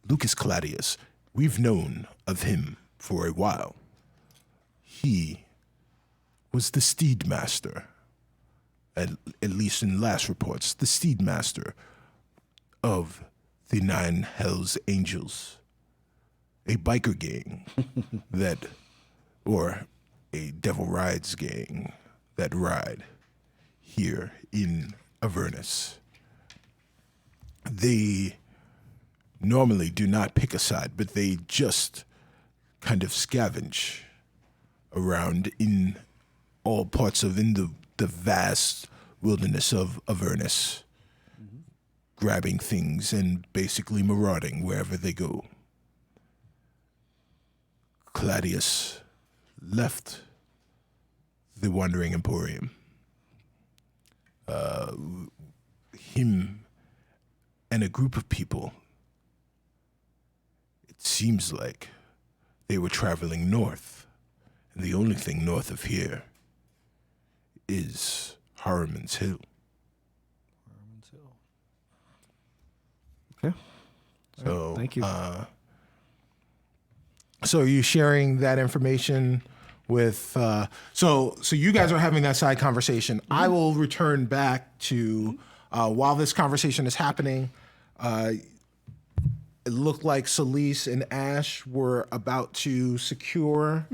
Lucas Claudius, we've known of him for a while. He was the steed master, at least in last reports, the steed master of the Nine Hells Angels, a biker gang or a Devil Rides gang that ride here in Avernus. They normally do not pick a side, but they just kind of scavenge around in all parts of the vast wilderness of Avernus, grabbing things and basically marauding wherever they go. Claudius left the Wandering Emporium. Him and a group of people, it seems like they were traveling north, and the only thing north of here is Harriman's Hill. Okay. So, Thank you. So are you sharing that information with? So you guys are having that side conversation. I will return back to while this conversation is happening. It looked like Celise and Ash were about to secure.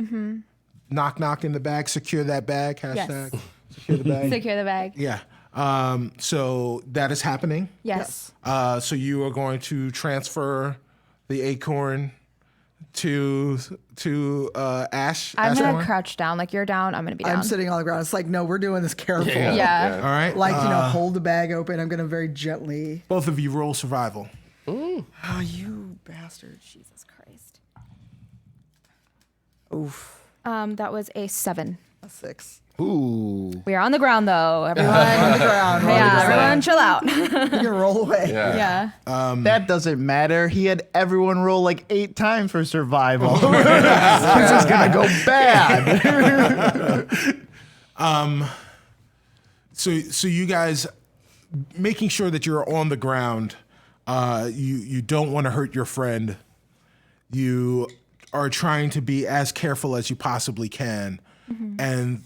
Knock knock in the bag. Secure that bag. Hashtag secure the bag. Secure the bag. Yeah. So that is happening. Yes. So you are going to transfer the acorn to Ash. I'm Ashmore? gonna crouch down. Like you're down, I'm gonna be down. I'm sitting on the ground. It's like, no, we're doing this careful. Yeah. All right. Like, hold the bag open. I'm going to very gently. Both of you roll survival. Oh, you bastard. Jesus Christ. Oof. That was a 7. A 6. Ooh. We are on the ground though. Everyone. On the ground. Yeah, everyone chill out. You can roll away. Yeah. That doesn't matter. He had everyone roll like 8 times for survival. This is gonna go bad. So you guys making sure that you're on the ground. You don't want to hurt your friend. You are trying to be as careful as you possibly can. And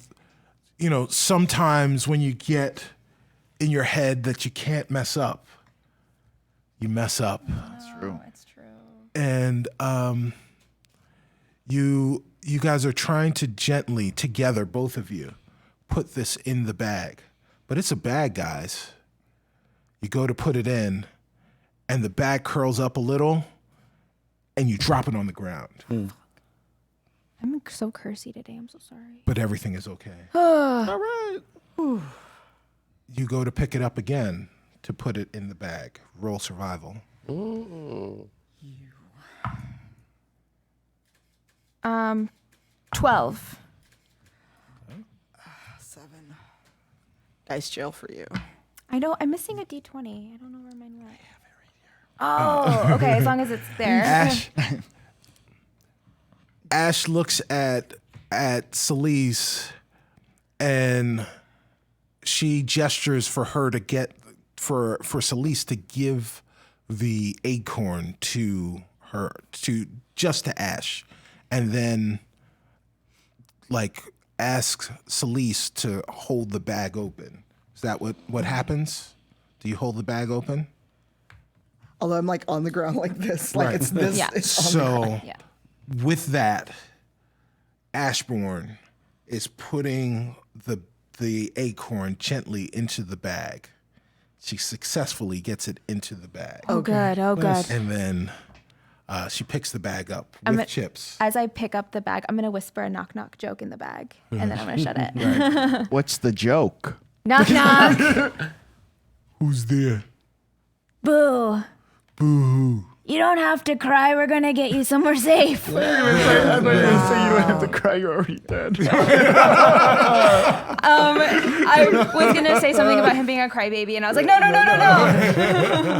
sometimes when you get in your head that you can't mess up, you mess up. That's true. It's true. And you guys are trying to gently together, both of you, put this in the bag. But it's a bag, guys. You go to put it in, and the bag curls up a little, and you drop it on the ground. I'm so cursy today. I'm so sorry. But everything is okay. All right. You go to pick it up again to put it in the bag. Roll survival. 12. 7. Dice jail for you. I know. I'm missing a D20. I don't know where mine went. Oh, okay. As long as it's there. Ash looks at Celise, and she gestures for her to get for Celise to give the acorn to her, to Ash, and then asks Celise to hold the bag open. Is that what happens? Do you hold the bag open? Although I'm on the ground like this. Like Right. it's this. Yeah. It's on the ground. Yeah. With that, Ashbourne is putting the acorn gently into the bag. She successfully gets it into the bag. Oh, good. Oh, good. And then she picks the bag up with chips. As I pick up the bag, I'm going to whisper a knock knock joke in the bag, and then I'm going to shut it. What's the joke? Knock knock. Who's there? Boo. Boo-hoo. You don't have to cry. We're going to get you somewhere safe. I thought you were gonna say you don't have to cry. You're already dead. I was going to say something about him being a crybaby, and I was like, no.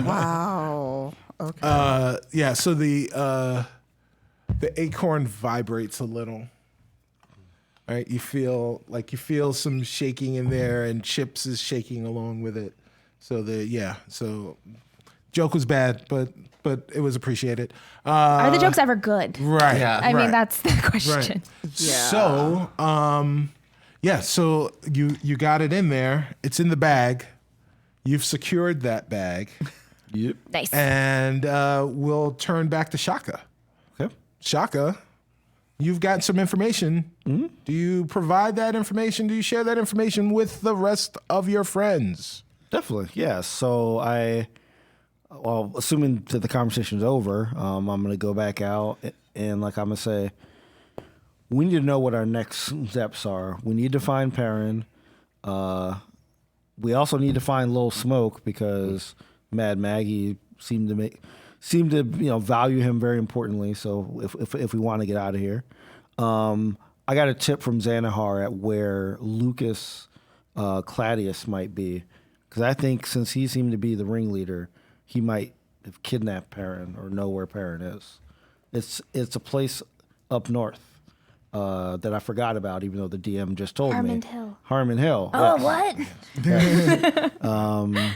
Wow. Okay. Yeah, so the acorn vibrates a little. Right? You feel some shaking in there, and Chips is shaking along with it. So joke was bad, but it was appreciated. Are the jokes ever good? Right. Yeah. I mean, right. that's the question. So, so you got it in there. It's in the bag. You've secured that bag. Yep. Nice. And we'll turn back to Shaka. Okay. Shaka, you've got some information. Do you provide that information? Do you share that information with the rest of your friends? Definitely, yeah. So assuming that the conversation's over, I'm going to go back out and I'm going to say, we need to know what our next steps are. We need to find Perrin. We also need to find Lil Smoke because Mad Maggie seemed to value him very importantly. So if we want to get out of here, I got a tip from Xanahar at where Lucas Claudius might be, because I think since he seemed to be the ringleader, he might have kidnapped Perrin or know where Perrin is. It's a place up north that I forgot about, even though the DM just told me. Harmon Hill. Oh, yes. what?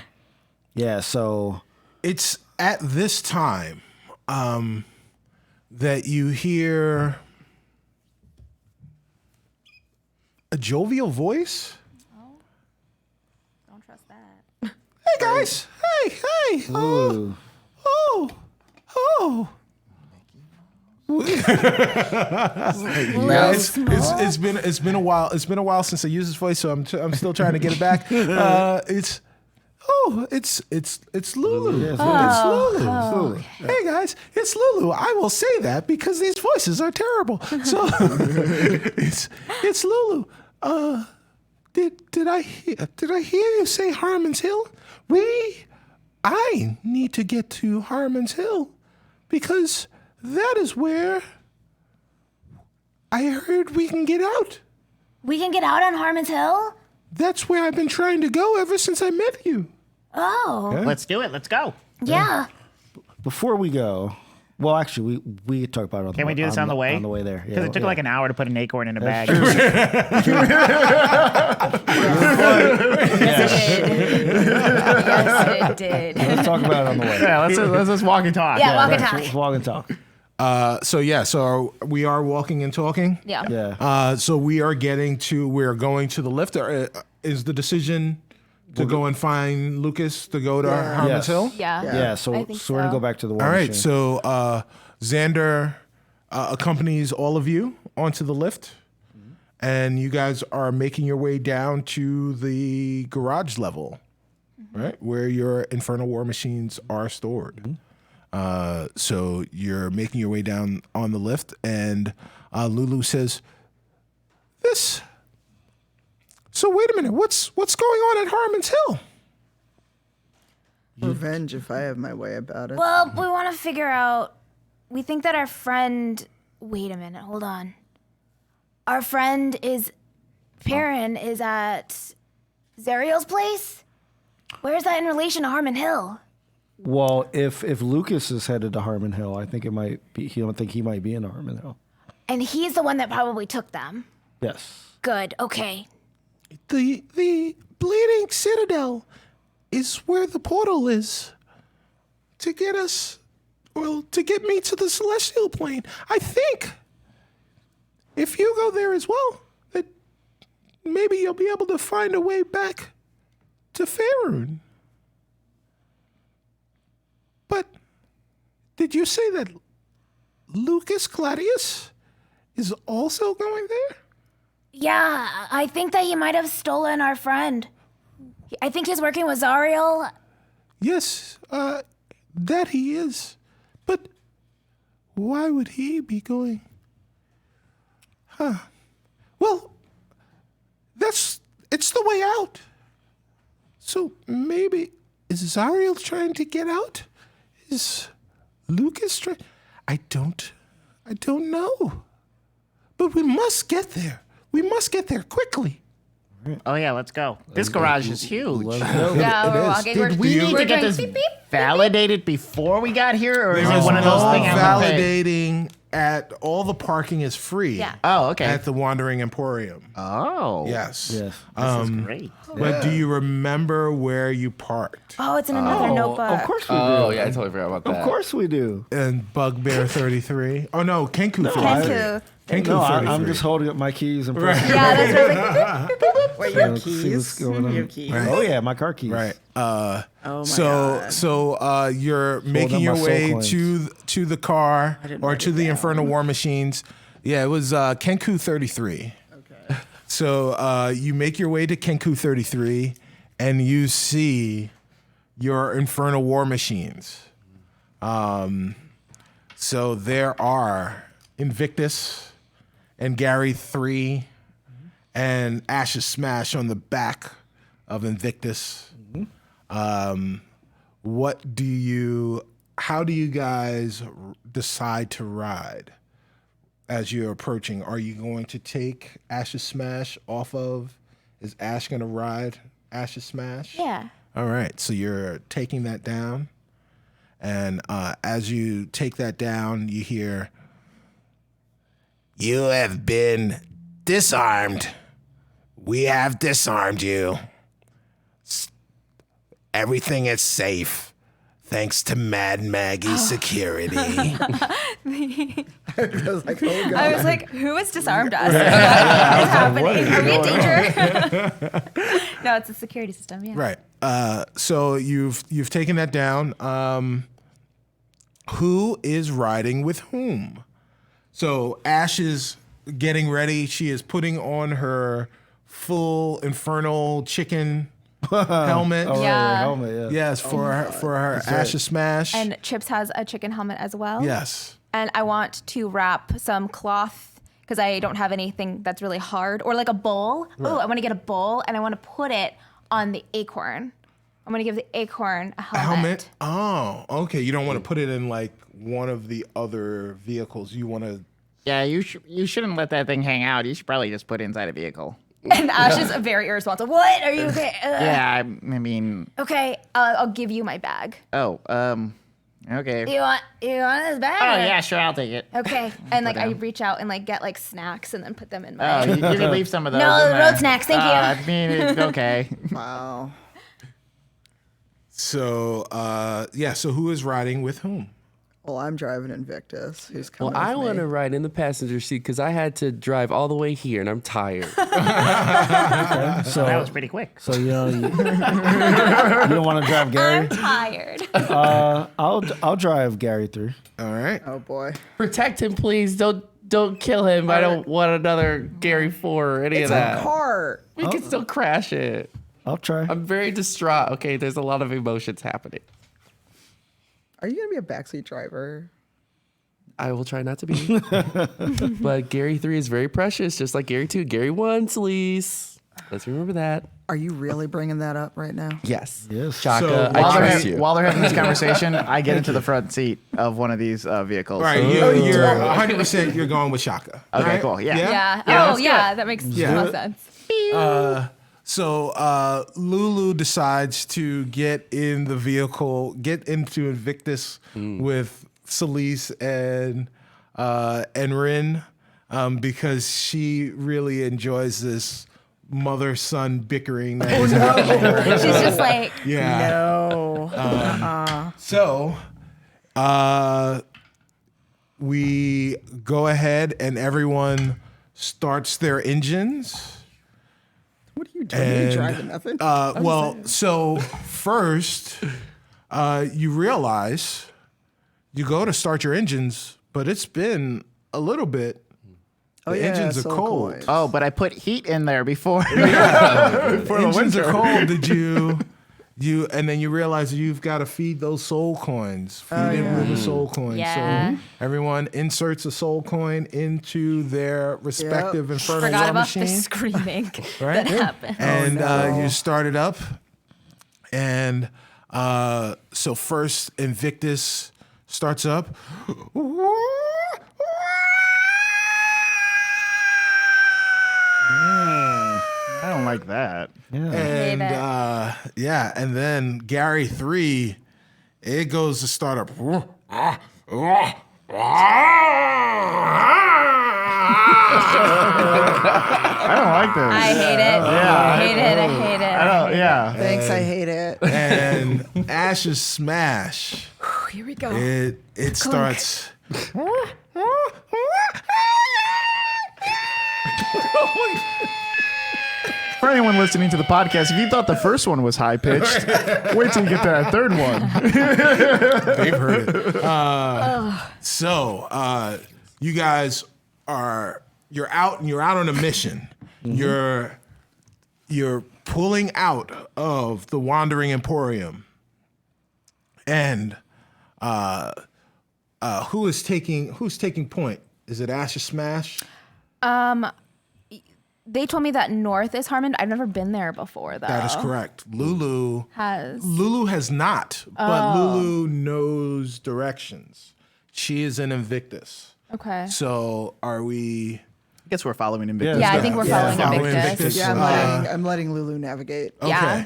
Yeah. So it's at this time that you hear a jovial voice. Don't trust that. Hey guys! Hey! Ooh. Oh! Yeah, it's been a while. It's been a while since I used his voice, so I'm still trying to get it back. It's Lulu. Yes, It's Lulu. Lulu. Hey guys, it's Lulu. I will say that because these voices are terrible. So it's Lulu. Did I hear you say Harmon's Hill? I need to get to Harmon's Hill because that is where I heard we can get out. We can get out on Harmon's Hill? That's where I've been trying to go ever since I met you. Oh. Let's do it. Let's go. Yeah. Before we go, well, actually, we could talk about it. Can we do this on the way? On the way there, Because it took like an hour to put an acorn in a bag. Yes, it did. Let's talk about it on the way. Yeah, let's just walk and talk. Yeah, walk and talk. Let's walk and talk. So we are walking and talking. Yeah. Yeah. So we're going to the lift. Is the decision to go and find Lucas to go to Harmon's Yes. Hill? Yeah. Yeah. So I think we're gonna so. go back to the war All right. machine. So Xander accompanies all of you onto the lift, and you guys are making your way down to the garage level, right, where your infernal war machines are stored. So you're making your way down on the lift, and Lulu says, "This. So wait a minute. What's going on at Harmon's Hill?" Revenge if I have my way about it. Well, we want to figure out. We think that our friend. Wait a minute. Hold on. Our friend Perrin is at Zariel's place? Where is that in relation to Harmon Hill? Well, if Lucas is headed to Harmon Hill, I think it might be. He don't think he might be in Harmon Hill. And he's the one that probably took them. Yes. Good. Okay. The Bleeding Citadel is where the portal is to get us, well, to get me to the celestial plane. I think if you go there as well, that maybe you'll be able to find a way back to Faerun. But did you say that Lucas Claudius is also going there? Yeah, I think that he might have stolen our friend. I think he's working with Zariel. Yes, that he is. But why would he be going? Well, it's the way out. So maybe, is Zariel trying to get out? Is Lucas trying? I don't know. But we must get there. We must get there quickly. Oh yeah, let's go. This garage is huge. Yeah, we're walking. Did We're, we We need we're to get doing this beep, beep. validated before we got here, or is There it is one of those no things? validating at all the parking is free. Yeah. Oh, okay. At the Wandering Emporium. Oh, Yes. Yes. This is great. But do you remember where you parked? Oh, it's in another notebook. Of course we do. Oh yeah, I totally forgot about that. Of course we do. And Bugbear 33. Oh no, Kenku 33. Kenku. Kenku No, 33. I'm just holding up my keys and Right. pressing. Yeah, that's really Wait, you have Let's see what's keys? going on. You have keys? Right. Oh yeah, my car keys. Right. Oh my So God. you're making up your my soul way coins. to the car didn't or write to it the down. Infernal War Machines. Yeah, it was Kenku 33. Okay. So you make your way to Kenku 33, and you see your infernal war machines. So there are Invictus and Gary 3 and Ash's Smash on the back of Invictus. How do you guys decide to ride as you're approaching? Are you going to take Ash's Smash off of? Is Ash going to ride Ash's Smash? Yeah. All right, so you're taking that down. And as you take that down, you hear, "You have been disarmed. We have disarmed you. Everything is safe, thanks to Mad Maggie's security." I was like, oh God. I was like, who has disarmed us? What is happening? Are we in danger? No, it's a security system, yeah. Right. So you've taken that down. Who is riding with whom? So Ash is getting ready. She is putting on her full infernal chicken helmet. Yeah. Helmet, yeah. Yes, for her Ash's Smash. And Chips has a chicken helmet as well. Yes. And I want to wrap some cloth because I don't have anything that's really hard, or like a bowl. Oh, I want to get a bowl and I want to put it on the acorn. I'm going to give the acorn a helmet. Oh, okay. You don't want to put it in like one of the other vehicles. You want to. Yeah, you shouldn't let that thing hang out. You should probably just put it inside a vehicle. And Ash is very irresponsible. What? Are you okay? Yeah, I mean, Okay, I'll give you my bag. okay. You want this bag? Oh or- yeah, sure, I'll take it. Okay. And like I reach out and like get like snacks and then put them in my. Oh, you can leave some of those. No, in road there. snacks, thank you. I mean, it's okay. Wow. So, so who is riding with whom? Well, I'm driving Invictus, who's Well, coming I with want to me. ride in the passenger seat because I had to drive all the way here and I'm tired. So That was pretty quick. So you don't want to drive Gary? I'm tired. I'll drive Gary through. All right. Oh boy. Protect him, please. Don't kill him. I don't want another Gary 4 or any It's of a that. car. We can still crash it. I'll try. I'm very distraught. Okay, there's a lot of emotions happening. Are you gonna be a backseat driver? I will try not to be. But Gary 3 is very precious, just like Gary 2. Gary 1, Celise. Let's remember that. Are you really bringing that up right now? Yes. Yes. Chaka, So I while trust you. While they're having this conversation, I get into the front seat of one of these vehicles. All right. You're 100% you're going with Shaka. Okay, right? cool. Yeah. Yeah. that's That makes Yeah. no sense. So Lulu decides to get in the vehicle, get into Invictus with Celise and Rin, because she really enjoys this mother-son bickering. That She's just like, yeah. No. So we go ahead and everyone starts their engines. What are you doing? Are you driving nothing? So first, you realize you go to start your engines, but it's been a little bit. Oh, The yeah, engines are soul cold. coins. Oh, but I put heat in there before. Engines are cold. Did you? And then you realize you've got to feed those soul coins. Feed it with a soul coin. Yeah. So everyone inserts a soul coin into their respective infernal forgot war about machine. the screaming Right? that happened. And you start it up. And so first, Invictus starts up. I don't like that. And and then Gary 3, it goes to start up. I don't like this. I hate it. I hate it. I hate it. Oh, yeah. Thanks, I hate it. And Ash's Smash, Here we go. it starts. For anyone listening to the podcast, if you thought the first one was high pitched, wait till you get to that third one. They've heard it. So you guys you're out on a mission. You're pulling out of the Wandering Emporium, and who's taking point? Is it Ash or Smash? They told me that north is Harmon. I've never been there before, though. That is correct. Lulu has not, but Lulu knows directions. She is in Invictus. Okay. So are we? I guess we're following Invictus. Yeah, I think we're following Invictus. Yeah, I'm letting Lulu navigate. Okay. Yeah.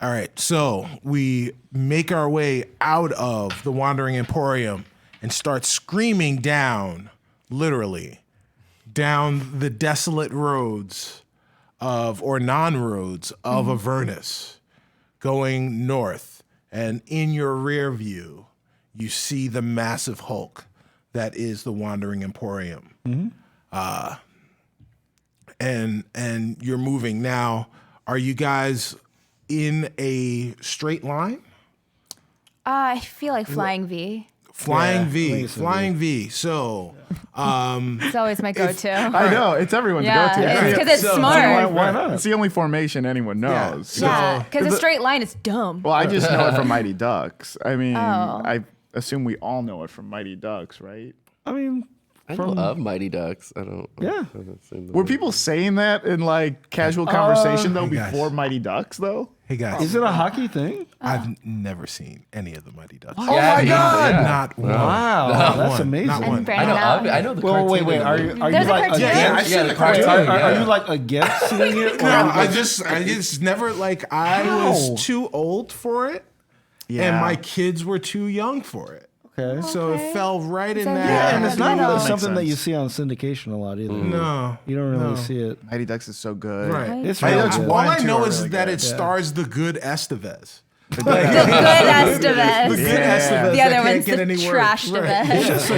All right. So we make our way out of the Wandering Emporium and start screaming down, literally, down the desolate roads or non-roads of Avernus, going north. And in your rear view, you see the massive hulk that is the Wandering Emporium. And you're moving. Now, are you guys in a straight line? I feel like Flying V. Flying V. So, It's always my go-to. I know. It's everyone's Yeah, go-to. because it's smart. Why not? It's the only formation anyone knows. Yeah, because a straight line is dumb. Well, I just know it from Mighty Ducks. I mean, Oh. I assume we all know it from Mighty Ducks, right? I mean, I know of Mighty Ducks. I don't. Yeah. I haven't seen the Were movie. people saying that in like casual conversation though Hey, guys. before Mighty Ducks though? hey guys, is it a hockey thing? I've never seen any of the Mighty Ducks. Oh my God! Not one. Wow, Not that's one. amazing. Not And one. Brandon I know the Well, cartoon. wait. and Are the you movie. are you There's a like cartoon. Yeah, I see the cartoon. Are you like against seeing it? Or No, are you I just never like I was too old for it, and my kids were too young for it. okay. So it fell right in that. Yeah, and it's not Middle. really something that sense. you see on syndication a lot either. No, You don't really no. see it. Mighty Ducks is so good. Right. It's Mighty really Ducks good. All one I and two know are is really that good. it stars the good Estevez. The good Estevez. The good Estevez. The that other can't one's get the any worse. trash Right. Estevez. It's a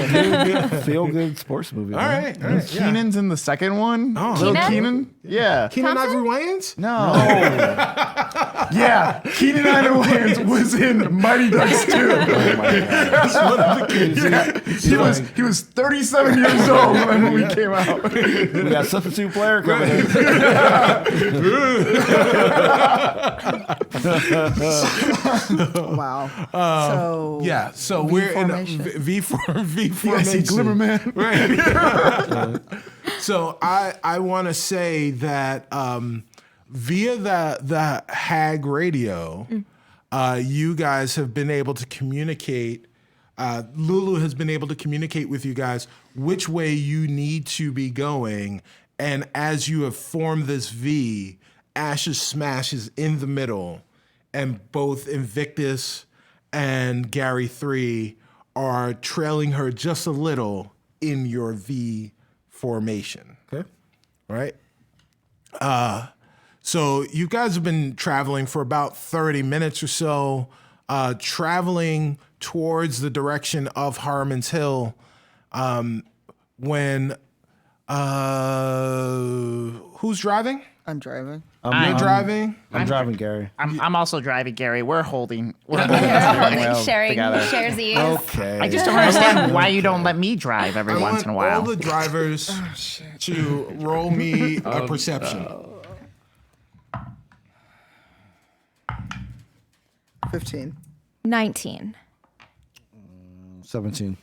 good, feel-good sports movie. All man. right. All right. Yeah. Keenan's in the second one. Oh. Little Keenan? Keenan? Yeah. Keenan Thompson? Ivory Wayans? No. Yeah. Keenan Ivory Wayans was in Mighty Ducks too. That's one of the kids. Yeah. He was 37 years old when the movie came out. We got substitute player coming in. Wow. So Yeah, so we're in a formation. V You guys formation. see Glimmerman? Right. So I want to say that via the Hag radio, you guys have been able to communicate. Lulu has been able to communicate with you guys which way you need to be going, and as you have formed this V, Ash's Smash is in the middle, and both Invictus and Gary 3 are trailing her just a little in your V formation. Okay. Right? So you guys have been traveling for about 30 minutes or so, traveling towards the direction of Harmon's Hill, when who's driving? I'm driving. You're driving? I'm driving, Gary. I'm also driving, Gary. We're holding Sharing sharesies. Okay. I just don't understand why you don't let me drive every I once in a want all while. the drivers to roll me a perception. 15. 19. 17.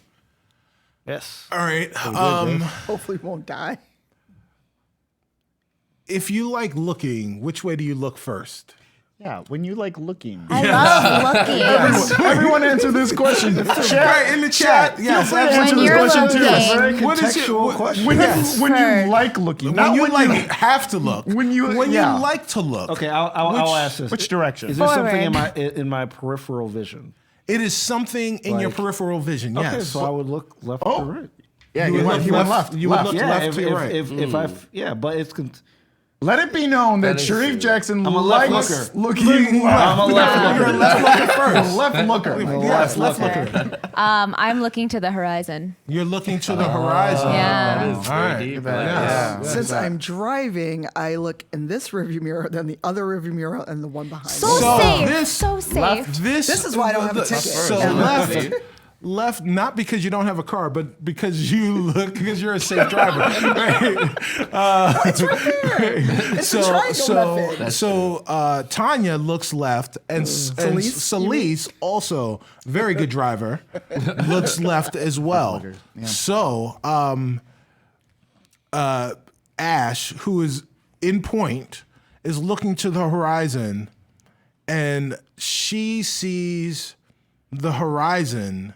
Yes. All right. Hopefully won't die. If you like looking, which way do you look first? Yeah, when you like looking. I love looking. Everyone answer this question. Right in the chat. Yes. Answer When this you're question looking, too. Very What is contextual your question. When you Preferred. like looking, when not you when like you have to look. when you like to look. Okay, I'll ask this. which direction? Is there something Forward. in my peripheral vision? It is something in your Like- peripheral vision. Yes. Okay, so I would look left Oh. to right. Yeah, You would look he went left. left. You would left. look Yeah, left if, to your right. if I yeah, but it's Let it be known that That is Sharif true. Jackson I'm a left likes looker. looking left. I'm a left looker. You're a left looker first. Left looker. Yes, left looker. I'm looking to the horizon. You're looking to the horizon. Yeah. That is All very right. deep. Yeah. Since I'm driving, I look in this rearview mirror, then the other rearview mirror, and the one behind So me. So safe. this- so safe. This This is why I don't have a ticket. So Yeah. left not because you don't have a car, but because you're a safe driver. Right? It's right there. It's the triangle method. So Tanya looks left, and Celise, also very good driver, looks left as well. So Ash, who is in point, is looking to the horizon, and she sees the horizon,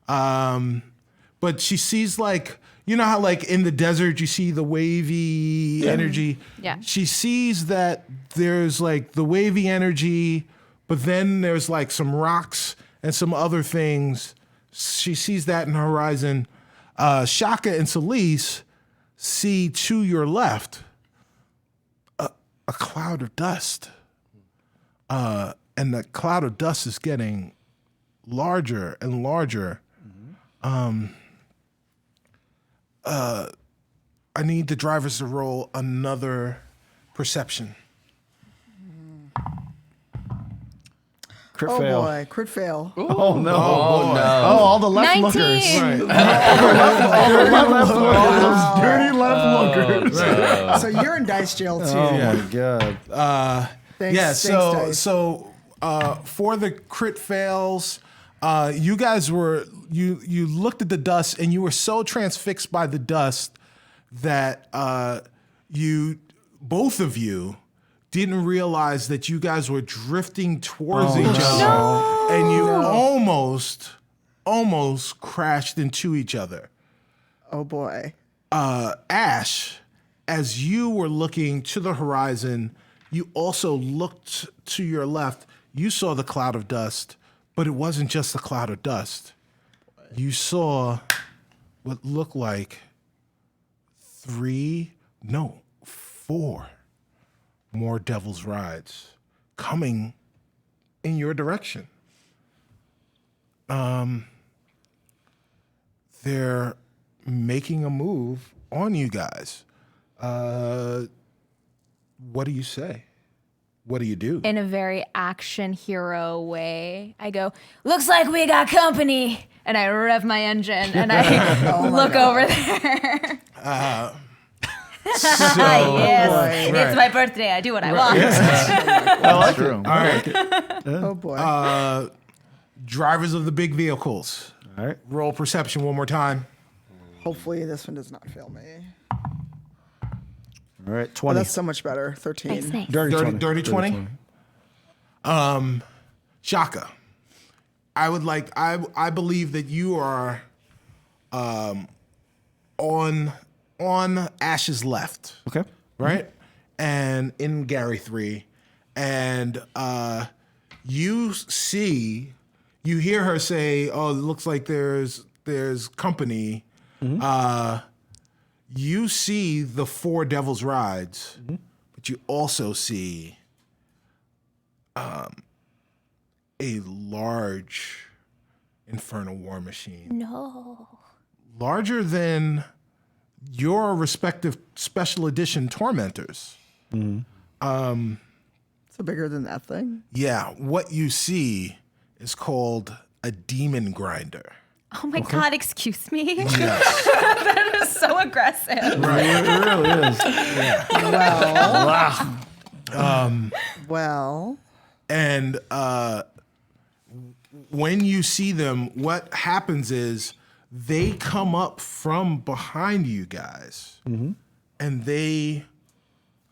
but she sees, like, you know how like in the desert you see the wavy energy? Yeah. She sees that there's like the wavy energy, but then there's like some rocks and some other things. She sees that in the horizon. Shaka and Celise see to your left a cloud of dust. And the cloud of dust is getting larger and larger. I need the drivers to roll another perception. Crit Oh fail. boy, crit fail. Oh no. Oh, no. Oh, all the left 19. lookers. Right. Dirty left lookers. So you're in dice jail too. Oh my god. Thanks, So for the crit fails, you guys were you looked at the dust and you were so transfixed by the dust that you both of you didn't realize that you guys were drifting towards each other, and you almost crashed into each other. Oh boy. Ash, as you were looking to the horizon, you also looked to your left. You saw the cloud of dust, but it wasn't just a cloud of dust. You saw what looked like 4 more Devil's Rides coming in your direction. They're making a move on you guys. What do you say? What do you do? In a very action hero way, I go, looks like we got company. And I rev my engine and I look over there. Yes, it's my birthday. I do what I want. I like it. All right. Oh boy. Drivers of the big vehicles. All right. Roll perception one more time. Hopefully this one does not fail me. All right. Oh, 20. that's so much better. 13. Nice. Dirty 20. 20? Shaka, I believe that you are on Ash's left. Okay. Right? And in Gary 3. And you hear her say, oh, it looks like there's company. You see the 4 Devil's Rides, but you also see a large infernal war machine. No. Larger than your respective special edition tormentors. So bigger than that thing? Yeah, what you see is called a demon grinder. Oh my God, excuse me? Yes. That is so aggressive. It really is. Well. And when you see them, what happens is they come up from behind you guys, and they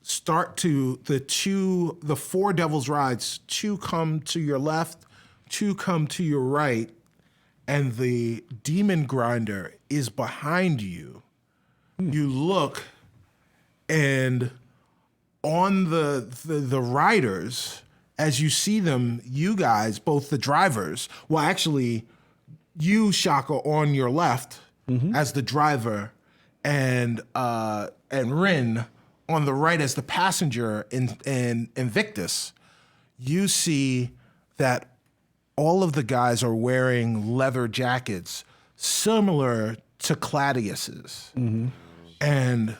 start to the 4 Devil's Rides. 2 come to your left, 2 come to your right, and the demon grinder is behind you. You look, and on the riders, as you see them, you guys, both the drivers, well, actually, you, Shaka, on your left as the driver, and Rin on the right as the passenger in Invictus, you see that all of the guys are wearing leather jackets similar to Claudius's. And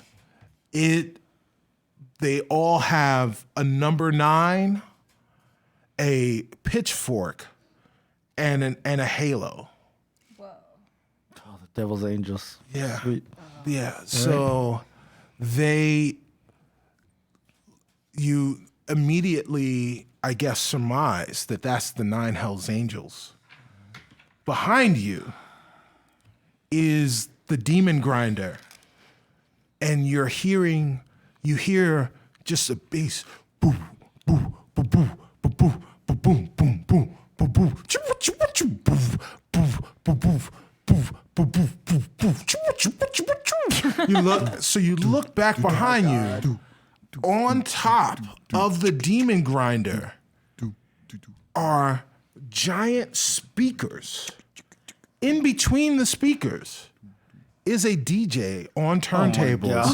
they all have a number 9, a pitchfork, and a halo. Whoa. Devil's Angels. Yeah. Sweet. Yeah. So you immediately, I guess, surmise that that's the 9 Hells Angels. Behind you is the demon grinder. And you hear just a bass. Boo, boo, boo, boo, boo, boo, boo, boom, boom, boom, boo, boo, choo, choo, choo, boo, boo, boo, boo, boo, boo, boo, boo, choo, choo, choo, choo. You look back behind you. On top of the demon grinder are giant speakers. In between the speakers is a DJ on turntables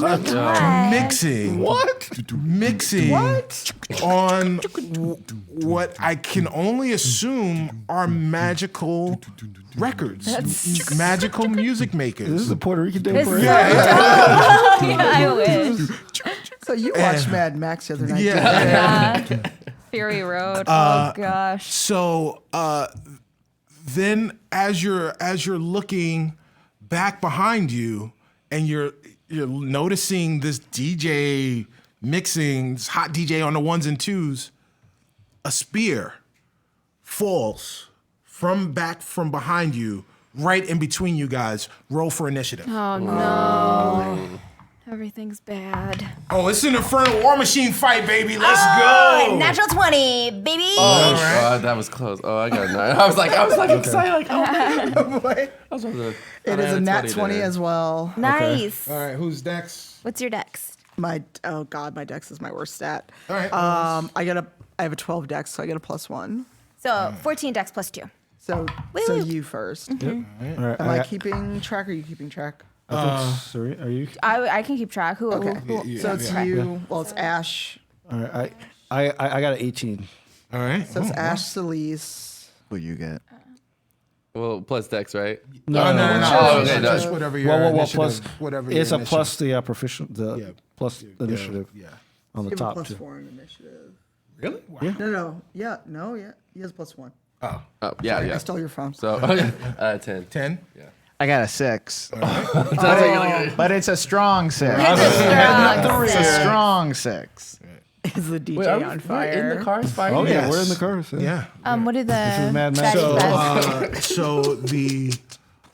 mixing on what I can only assume are magical records, magical music makers. This is a Puerto Rican day parade. I wish. So you watched Mad Max the other night. Yeah. Fury Road. Oh gosh. So then, as you're looking back behind you, and you're noticing this DJ mixing, this hot DJ on the ones and twos, a spear falls from behind you, right in between you guys. Roll for initiative. Oh no. Everything's bad. Oh, it's an Infernal War Machine fight, baby. Let's go. Natural 20, baby. Oh, God, that was close. Oh, I got a 9. I was like excited. Like, oh, Boy, I was about to, it is a nat 20 there. as well. Nice. All right, who's next? What's your dex? My dex is my worst stat. All right. I have a 12 dex, so I get a +1. So 14 dex plus 2. So Woo. you first. All right, Am I keeping track? Or are you keeping track? sorry, are you? I can keep track. Who? Okay. who- So it's you. Well, it's Ash. All right, I got an 18. All right. So it's Ash, Celise. What you get? Well, plus Dex, right? No. Oh, okay, no. Just whatever your Well, initiative, plus whatever it's your a plus the proficient, Yeah. plus initiative Yeah. on the Give him top a too. +4 in initiative. Really? Wow. No. Yeah. He has +1. Oh, yeah, I yeah. stole your phone. So, 10. 10. I got a 6. But it's a strong 6. It's a strong 6. Is the DJ Wait, are we, on we're fire? in the cars fighting? Oh yeah, Yes. we're in the cars. Yeah. What are the This is Mad Max. strategy So, bets? the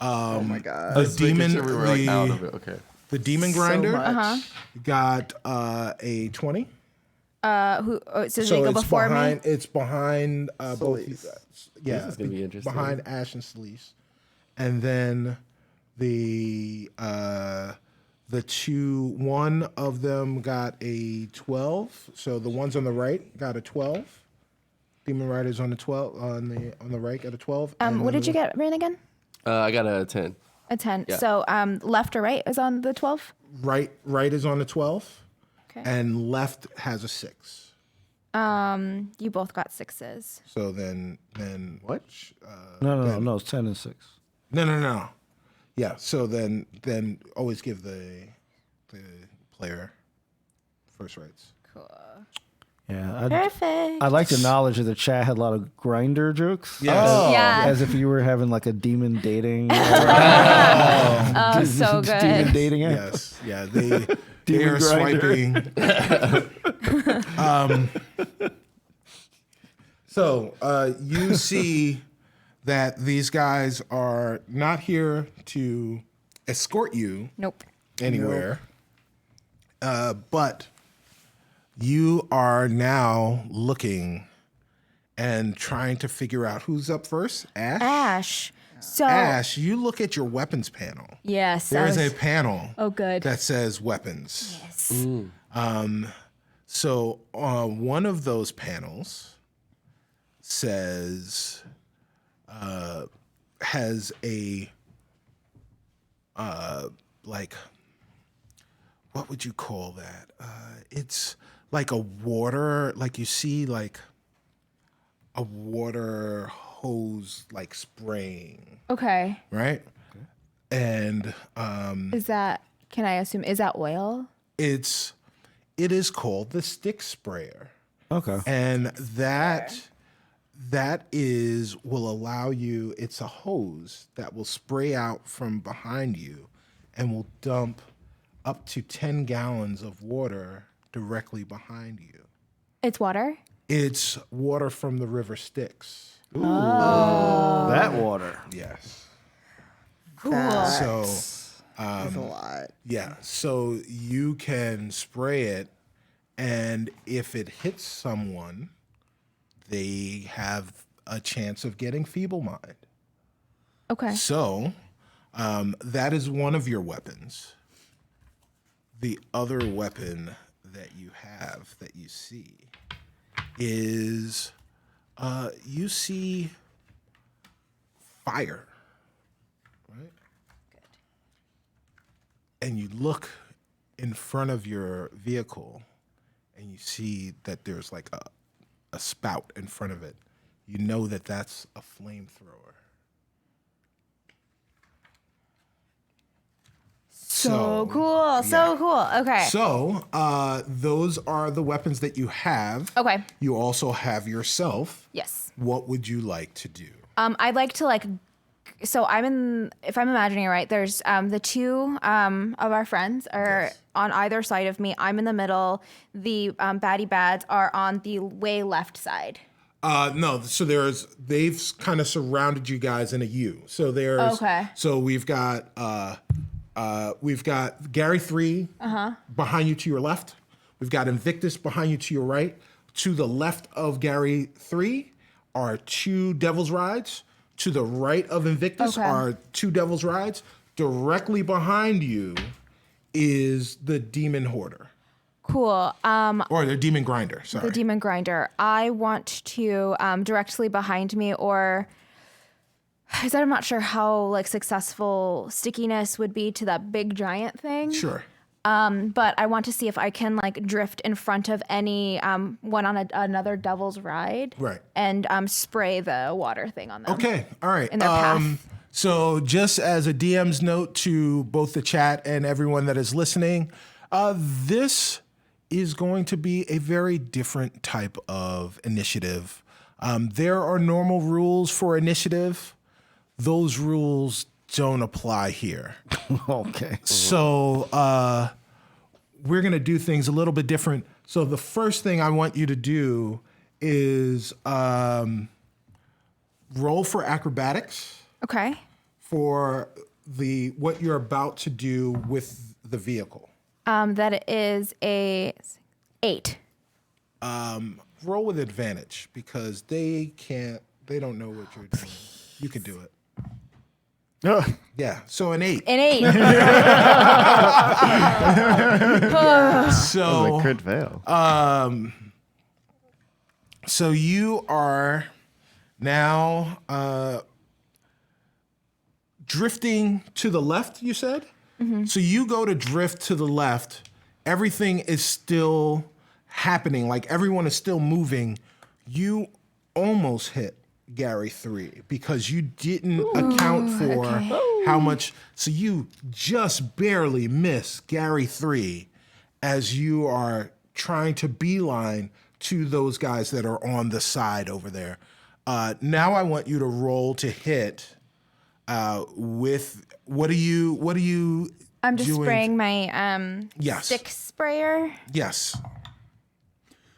Oh my god. the demon Sure we were like out of it. Okay. the demon grinder much. got a 20. Who? Oh, so they go it's before behind. me. It's behind both. You Celise. guys. Yeah, This is gonna be interesting. Behind Ash and Celise, and then the one of them got a 12. So the ones on the right got a 12. Demon Rider's on the 12 on the right got a 12. and What then did you get, Ran, again? I got a 10. A 10. Yeah. So left or right is on the 12? Right is on the 12, Okay. and left has a 6. You both got 6s. So then what? No, it's 10 and 6. No. Yeah. So then always give the player first rights. Cool. Yeah, Perfect. I like the knowledge that the chat had a lot of grinder jokes. Yes. Yeah. As if you were having like a demon dating. Oh, so good. Demon dating app. Yes. Yeah. They Demon are grinder. swiping. So you see that these guys are not here to escort you Nope. anywhere, but you are now looking and trying to figure out who's up first. Ash. So Ash, you look at your weapons panel. yes, There is a panel oh good. that says weapons. Yes. So one of those panels says has a like, what would you call that? It's like a water, like you see like a water hose like spraying, Okay. right? And Is that? Can I assume? Is that oil? it is called the stick sprayer. Okay. And will allow you, it's a hose that will spray out from behind you and will dump up to 10 gallons of water directly behind you. It's water? It's water from the river Styx. That water. Yes. So So, that's a lot. yeah, so you can spray it, and if it hits someone, they have a chance of getting feeble mind. Okay. So, that is one of your weapons. The other weapon that you have that you see is you see fire, right? Good. And you look in front of your vehicle and you see that there's like a spout in front of it. You know that that's a flamethrower. So cool. So cool. Okay. So, those are the weapons that you have. Okay. You also have yourself. Yes. What would you like to do? I'd like to so if I'm imagining it right, there's the two of our friends are on either side of me. I'm in the middle. The baddie bads are on the way left side. No, so they've kind of surrounded you guys in a U. So Okay. So we've got Gary 3 behind you to your left. We've got Invictus behind you to your right. To the left of Gary 3 are 2 Devil's Rides. To the right of Invictus are 2 Devil's Rides. Directly behind you is the Demon Hoarder. Cool. Or the Demon Grinder, sorry. The demon grinder. I want to directly behind me, or is that I'm not sure how successful stickiness would be to that big giant thing. Sure. But I want to see if I can drift in front of any one on another Devil's Ride. Right. And spray the water thing on them. Okay, all right. In their path. So just as a DM's note to both the chat and everyone that is listening, this is going to be a very different type of initiative. There are normal rules for initiative. Those rules don't apply here. Okay. So we're going to do things a little bit different. So the first thing I want you to do is roll for acrobatics Okay. for what you're about to do with the vehicle. That is a 8. Roll with advantage because they don't know what you're doing. You can do it. Yeah, so an 8. An 8. So Crit fail. So you are now drifting to the left, you said? Mm-hmm. So you go to drift to the left. Everything is still happening. Like everyone is still moving. You almost hit Gary 3 because you didn't account for how much. So you just barely miss Gary 3 as you are trying to beeline to those guys that are on the side over there. Now I want you to roll to hit with what are you I'm just doing? spraying my Yes. stick sprayer. Yes.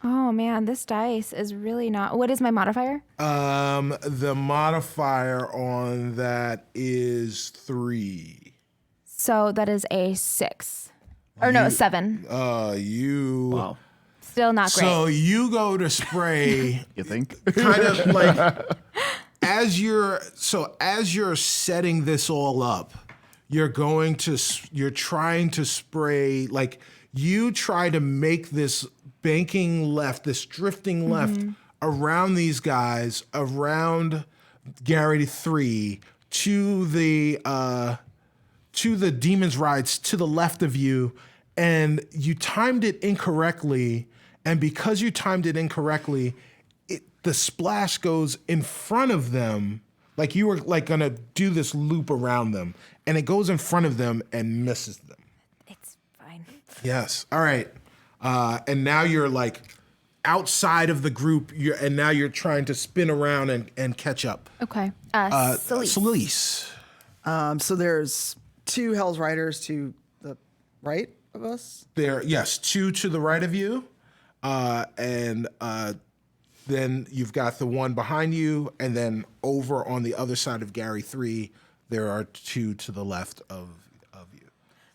Oh man, this dice is really not. What is my modifier? The modifier on that is 3. So that is a 6. Or no, 7. Wow. Still not great. So you go to spray You think? kind of like as you're setting this all up, you're trying to spray, like you try to make this banking left, this drifting left around these guys, around Gary 3 to the Demon's Rides to the left of you, and you timed it incorrectly. And because you timed it incorrectly, the splash goes in front of them, like you were like gonna do this loop around them, and it goes in front of them and misses them. It's fine. Yes. All right. And now you're like outside of the group, and now you're trying to spin around and catch up. Okay. Celise. So there's 2 Hell's Riders to the right of us. Yes, 2 to the right of you, and then you've got the one behind you, and then over on the other side of Gary 3, there are 2 to the left of you.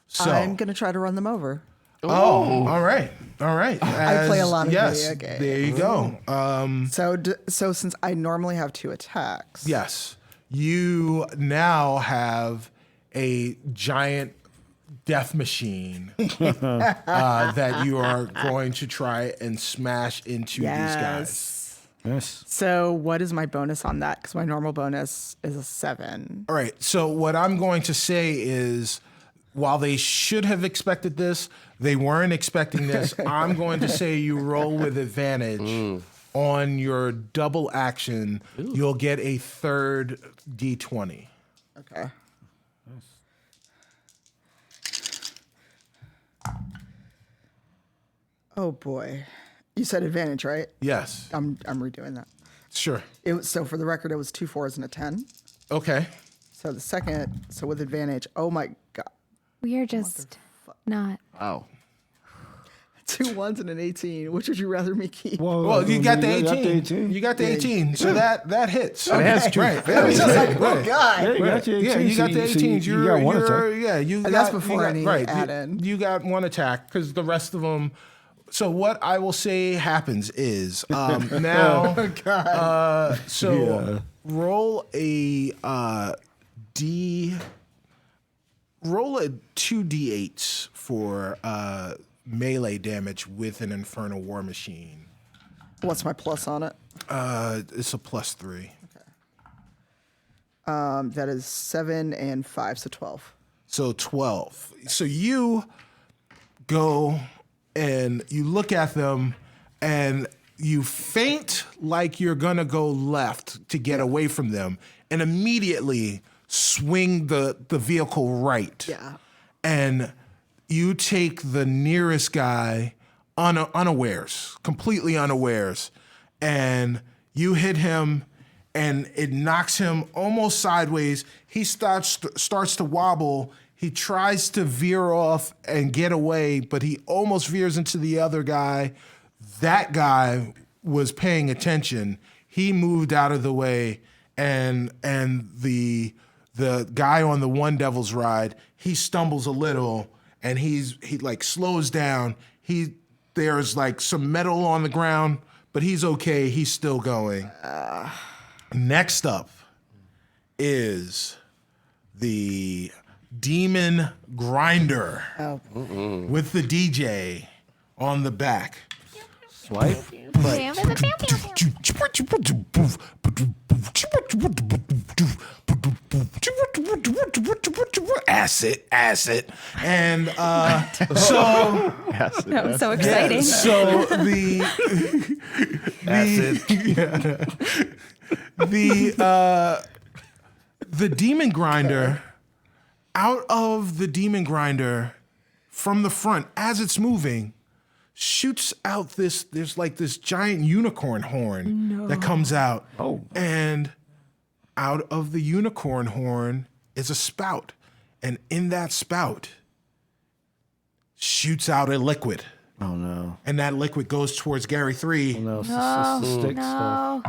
So I'm going to try to run them over. all right. I play a lot of yes, video games. there you go. So since I normally have 2 attacks. Yes, you now have a giant death machine that you are going to try and smash into these guys. Yes. So what is my bonus on that? Because my normal bonus is a 7. All right. So what I'm going to say is, while they should have expected this, they weren't expecting this. I'm going to say you roll with advantage on your double action. You'll get a third D20. Okay. Oh boy. You said advantage, right? Yes. I'm redoing that. Sure. So for the record, it was 2 4s and a 10. Okay. So the second, so with advantage, oh my God. We are just not. Oh. 2 1s and an 18. Which would you rather me keep? Well, you got the 18. You got the 18. So that hits. That's true. Right. I was just like, oh Right. God. Yeah, you got your 18. Yeah, you got the 18. You got one attack. Yeah, And that's before any add-in. You got one attack because the rest of them. So what I will say happens is now. Roll a roll a 2d8s for melee damage with an Infernal War Machine. What's my plus on it? It's a +3. That is 7 and 5, so 12. So 12. So you go and you look at them and you feint like you're gonna go left to get away from them, and immediately swing the vehicle right. Yeah. And you take the nearest guy unawares, completely unawares, and you hit him, and it knocks him almost sideways. He starts to wobble. He tries to veer off and get away, but he almost veers into the other guy. That guy was paying attention. He moved out of the way, and the guy on the One Devil's ride, he stumbles a little, and he like slows down. There's like some metal on the ground, but he's okay. He's still going. Next up is the Demon Grinder with the DJ on the back. Swipe. Acid. And so That was so exciting. so the Demon Grinder, out of the Demon Grinder from the front as it's moving, shoots out there's like this giant unicorn horn that comes out. Oh. And out of the unicorn horn is a spout. And in that spout shoots out a liquid. Oh no. And that liquid goes towards Gary 3. No, it's the stick stuff.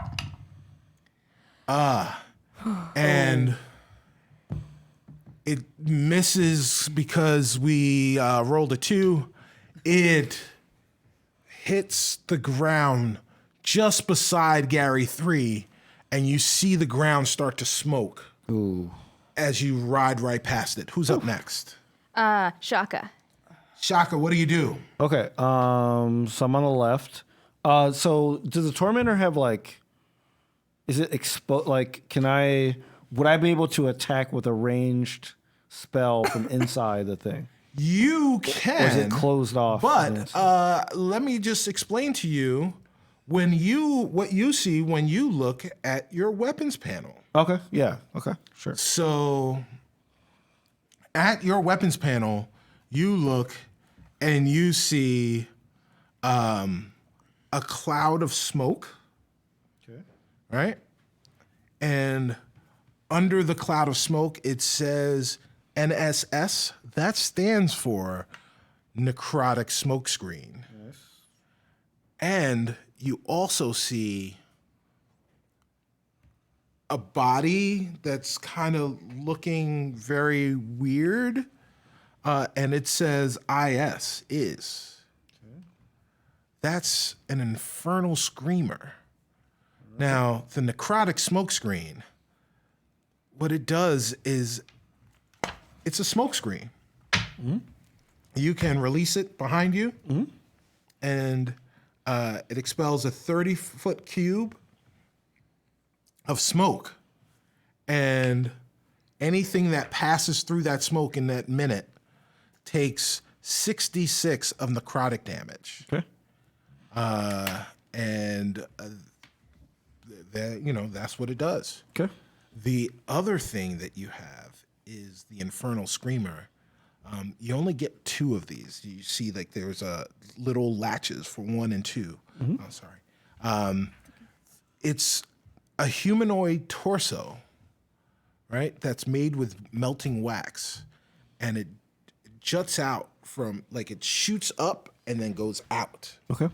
And it misses because we rolled a 2. It hits the ground just beside Gary 3, and you see the ground start to smoke. Ooh. As you ride right past it. Who's up next? Shaka. Shaka, what do you do? Okay. So I'm on the left. So does the tormentor have like? Is it like? Would I be able to attack with a ranged spell from inside the thing? You can. Or is it closed off? But let me just explain to you what you see when you look at your weapons panel. Okay. Yeah. Okay. Sure. So at your weapons panel, you look and you see a cloud of smoke. Okay. Right? And under the cloud of smoke, it says NSS. That stands for necrotic smokescreen. Yes. And you also see a body that's kind of looking very weird. And it says IS, is. Okay. That's an infernal screamer. Right. Now, the necrotic smokescreen, what it does is it's a smokescreen. Mm-hmm. You can release it behind you, and it expels a 30-foot cube of smoke. And anything that passes through that smoke in that minute takes 66 of necrotic damage. Okay. That's what it does. Okay. The other thing that you have is the Infernal Screamer. You only get 2 of these. You see, like, there's little latches for 1 and 2. Mm-hmm. Oh, sorry. It's a humanoid torso, right? That's made with melting wax, and it juts out from, like, it shoots up and then goes out. Okay.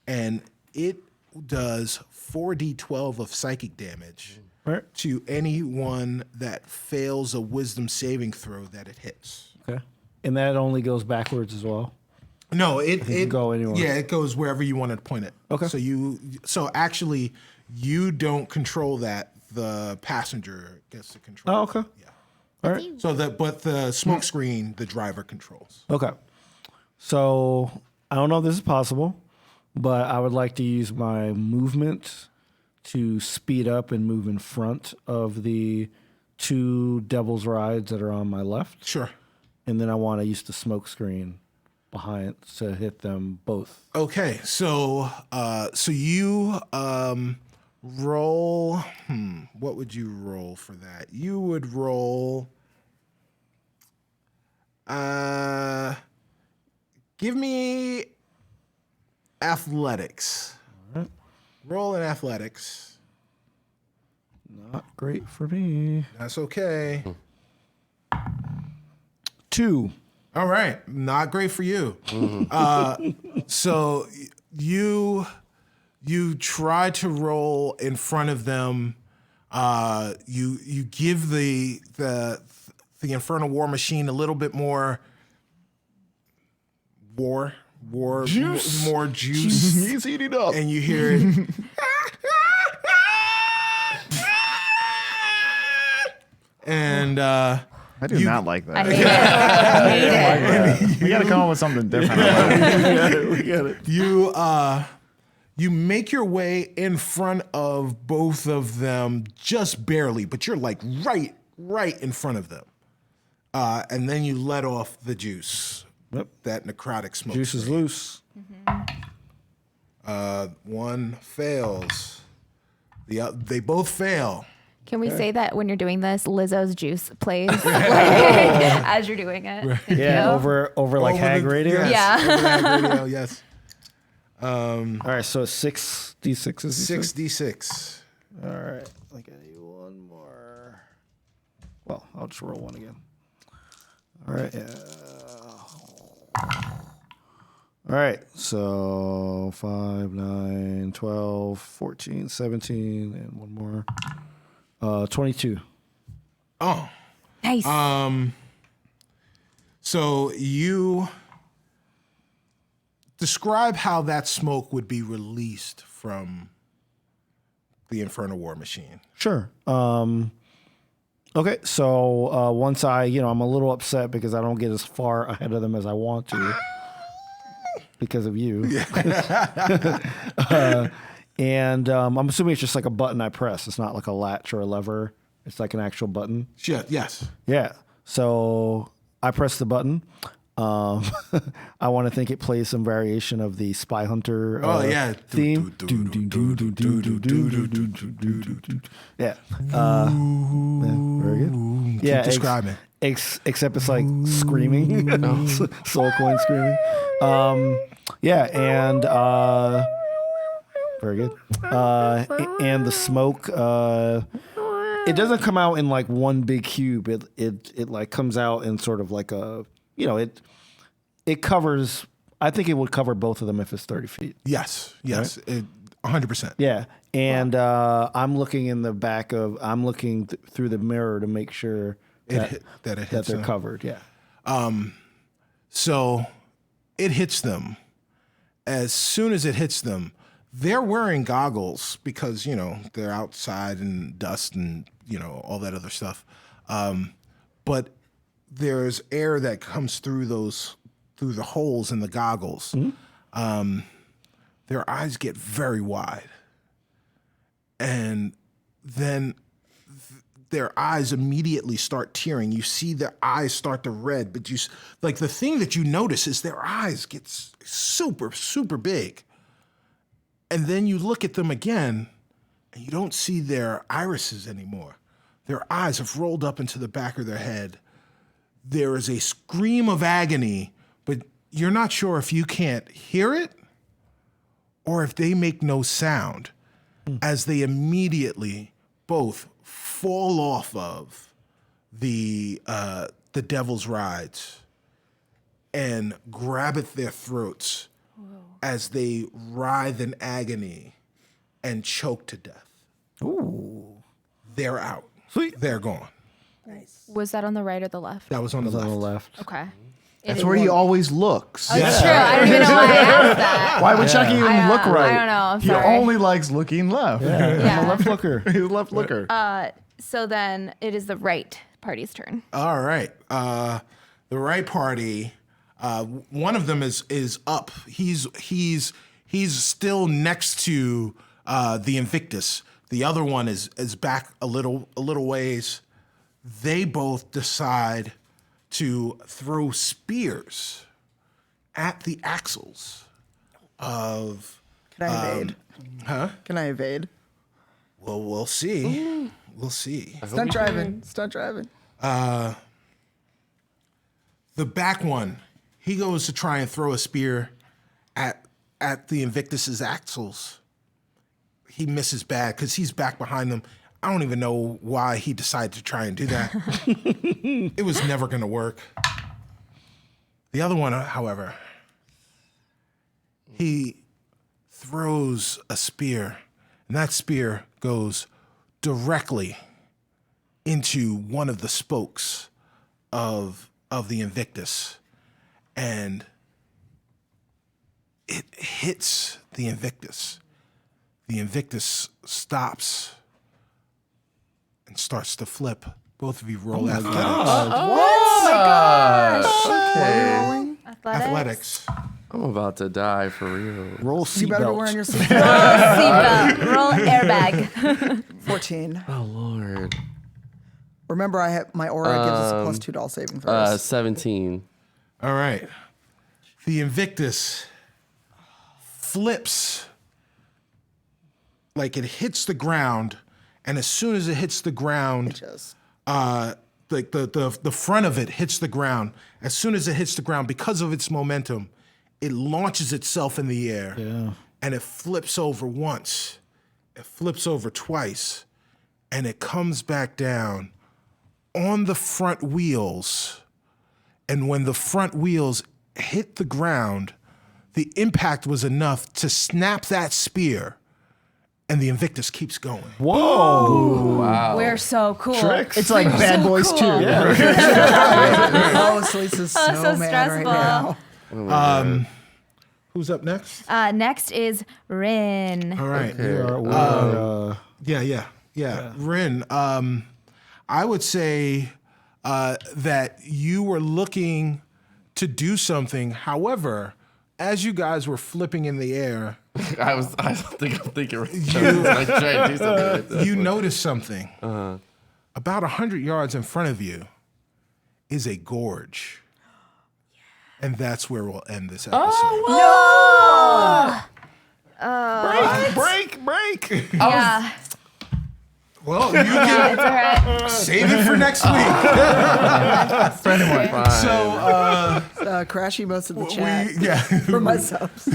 And it does 4d12 of psychic damage. Right. To anyone that fails a wisdom saving throw that it hits. Okay. And that only goes backwards as well? No, it can go anywhere. Yeah, it goes wherever you want to point it. Okay. So actually you don't control that. The passenger gets to control. Oh, okay. Yeah. All right. But the smoke screen the driver controls. Okay. So I don't know if this is possible, but I would like to use my movement to speed up and move in front of the 2 Devil's Rides that are on my left. Sure. And then I want to use the smoke screen behind to hit them both. Okay, so you roll. What would you roll for that? You would roll. Give me athletics. All right. Roll in athletics. Not great for me. That's okay. 2. All right. Not great for you. So you try to roll in front of them. You give the Infernal War Machine a little bit more juice. More juice. He's eating up. And you hear it. And I do not like that. I hate it. I hate it. We got to come up with something different. We get it. You make your way in front of both of them just barely, but you're like right in front of them. And then you let off the juice. Yep. That necrotic smoke. Juice is loose. One fails. They both fail. Can we say that when you're doing this, Lizzo's juice plays as you're doing it? Right. Thank Yeah, you. over like Hag Radio. Yes, Yeah. over Hag Radio, yes. All right, so 6d6 is 6d6. All right, I got you one more. Well, I'll just roll one again. All right. All right, so 5, 9, 12, 14, 17, and one more. 22. Oh. Nice. So you describe how that smoke would be released from the Infernal War Machine. Sure. Okay, so once I'm a little upset because I don't get as far ahead of them as I want to because of you. And I'm assuming it's just like a button I press. It's not like a latch or a lever. It's like an actual button. Sure, yes. Yeah. So I press the button. I want to think it plays some variation of the Spy Hunter theme. Yeah. Very good. Yeah. Describe it. Except it's like screaming. Soul coin screaming. Yeah, and very good. And the smoke, it doesn't come out in like one big cube. It like comes out in sort of like a, it covers. I think it would cover both of them if it's 30 feet. Yes, 100%. Yeah, and I'm looking in the back of. I'm looking through the mirror to make sure that hits they're them. covered. Yeah. So it hits them. As soon as it hits them, they're wearing goggles because, they're outside and dust and, all that other stuff. But there's air that comes through the holes in the goggles. Mm-hmm. Their eyes get very wide. And then their eyes immediately start tearing. You see their eyes start to red, but the thing that you notice is their eyes get super, super big. And then you look at them again and you don't see their irises anymore. Their eyes have rolled up into the back of their head. There is a scream of agony, but you're not sure if you can't hear it or if they make no sound as they immediately both fall off of the devil's rides and grab at their throats as they writhe in agony and choke to death. Ooh. They're out. Sweet. They're gone. Was that on the right or the left? That was on the On the left. left. Okay. That's where he always looks. Oh, it's true. I don't even know why I asked that. Why would Chucky even look right? I don't know. I'm he sorry. only likes looking left. Yeah. I'm a left looker. He's a left looker. So then it is the right party's turn. All right. The right party, one of them is up. He's still next to the Invictus. The other one is back a little ways. They both decide to throw spears at the axles of. Can I evade? Can I evade? Well, we'll see. We'll see. Stunt driving. Stunt driving. The back one, he goes to try and throw a spear at the Invictus's axles. He misses bad because he's back behind them. I don't even know why he decided to try and do that. It was never going to work. The other one, however, he throws a spear, and that spear goes directly into one of the spokes of the Invictus, and it hits the Invictus. The Invictus stops and starts to flip. Both of you roll athletics. Athletics. I'm about to die for real. Roll You better be wearing seatbelt. your seatbelt. Seatbelt. Roll airbag. 14. Oh Lord. Remember, I have my aura gives us a +2 to all saving throws. 17. All right. The Invictus flips like it hits the ground, and as soon as it hits the ground, Just like the front of it hits the ground. As soon as it hits the ground, because of its momentum, it launches itself in the air, and it flips over once, it flips over twice, and it comes back down on the front wheels. And when the front wheels hit the ground, the impact was enough to snap that spear, and the Invictus keeps going. Whoa. Wow. We're so cool. Tricks. It's like Bad Boys 2. oh, Selisa's so, so mad right stressful. now. Who's up next? Next is Rin. All right. Yeah. Rin, I would say that you were looking to do something. However, as you guys were flipping in the air, I don't think I'm thinking right. Like trying to do something like that. you noticed something. About 100 yards in front of you is a gorge. And that's where we'll end this episode. Break. Yeah. Well, you can It's all right. save it for next week. So Crash emotes in the chat we for myself.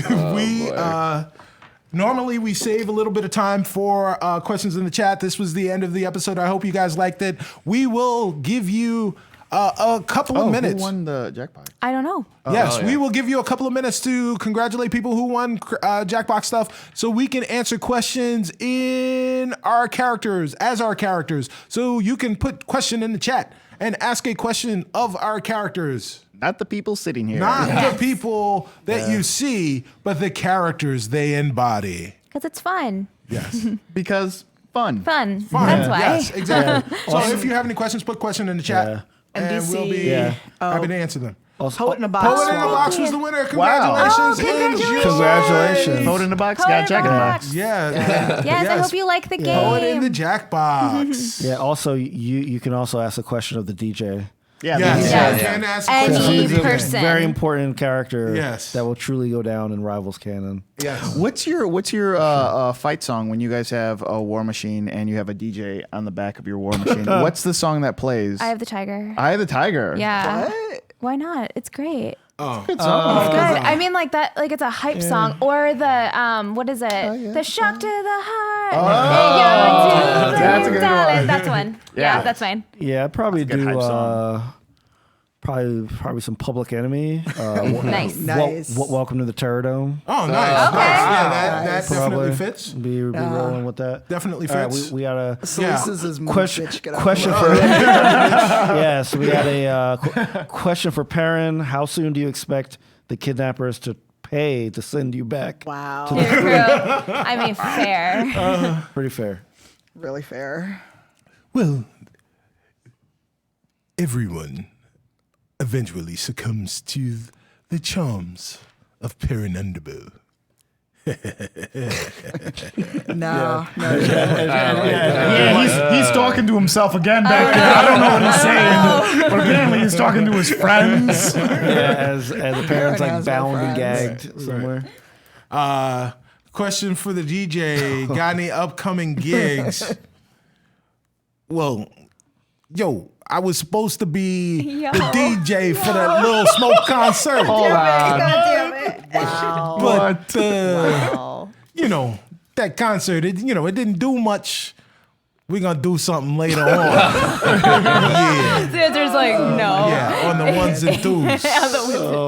Normally we save a little bit of time for questions in the chat. This was the end of the episode. I hope you guys liked it. We will give you a couple of minutes. Who won the jackpot? I don't know. Yes, we will give you a couple of minutes to congratulate people who won Jackbox stuff so we can answer questions in our characters, as our characters. So you can put question in the chat and ask a question of our characters. Not the people sitting here. Not the people that you see, but the characters they embody. Because it's fun. Yes. Because fun. Fun. Fun. That's why. Yes, exactly. So if you have any questions, put question in the chat. Yeah. And DC. we'll be happy to answer them. Poet in a box. Poet in the Box was the winner. Congratulations. congratulations. Congratulations. Vote in the box. Poet Got in the Jackbox. box. Yeah. Yes, I hope you like the game. Poet in the Jackbox. Yeah. Also, you can also ask a question of the DJ. Yeah. Yes. Yes. And ask Any questions. He's a person. very important character. Yes. That will truly go down in Rivals canon. Yes. What's your fight song when you guys have a war machine and you have a DJ on the back of your war machine? What's the song that plays? I have the tiger. Eye of the Tiger. Yeah. Why not? It's great. Good song. It's good. I mean, like that. Like it's a hype song, or the what is it? The shock to the heart. That's a good one. That's one. Yeah. Yeah, that's fine. Yeah, I'd probably That's a good do hype song. probably some Public Enemy. Nice. Nice. Welcome to the Terradome. Oh, nice. Okay. Nice. Yeah, that definitely Probably fits. Be rolling with that. Definitely All right, fits. we got a Salisa's is more question. bitch. Get out. Question for yeah. So we had a question for Perrin. How soon do you expect the kidnappers to pay to send you back? Wow. True. I mean, fair. Pretty fair. Really fair. Well, everyone eventually succumbs to the charms of Perinunderbo. No. Yeah, he's talking to himself again back there. I don't know what he's saying, but apparently he's talking to his friends. Yeah, as the parents Everyone like has no bound and friends. gagged somewhere. Question for the DJ. Got any upcoming gigs? Well, I was supposed to be Yo. the DJ for that Little Smoke concert. God damn it. Wow. But, Wow. that concert, it didn't do much. We're going to do something later on. Yeah. The answer's like no. Yeah, on the ones and twos.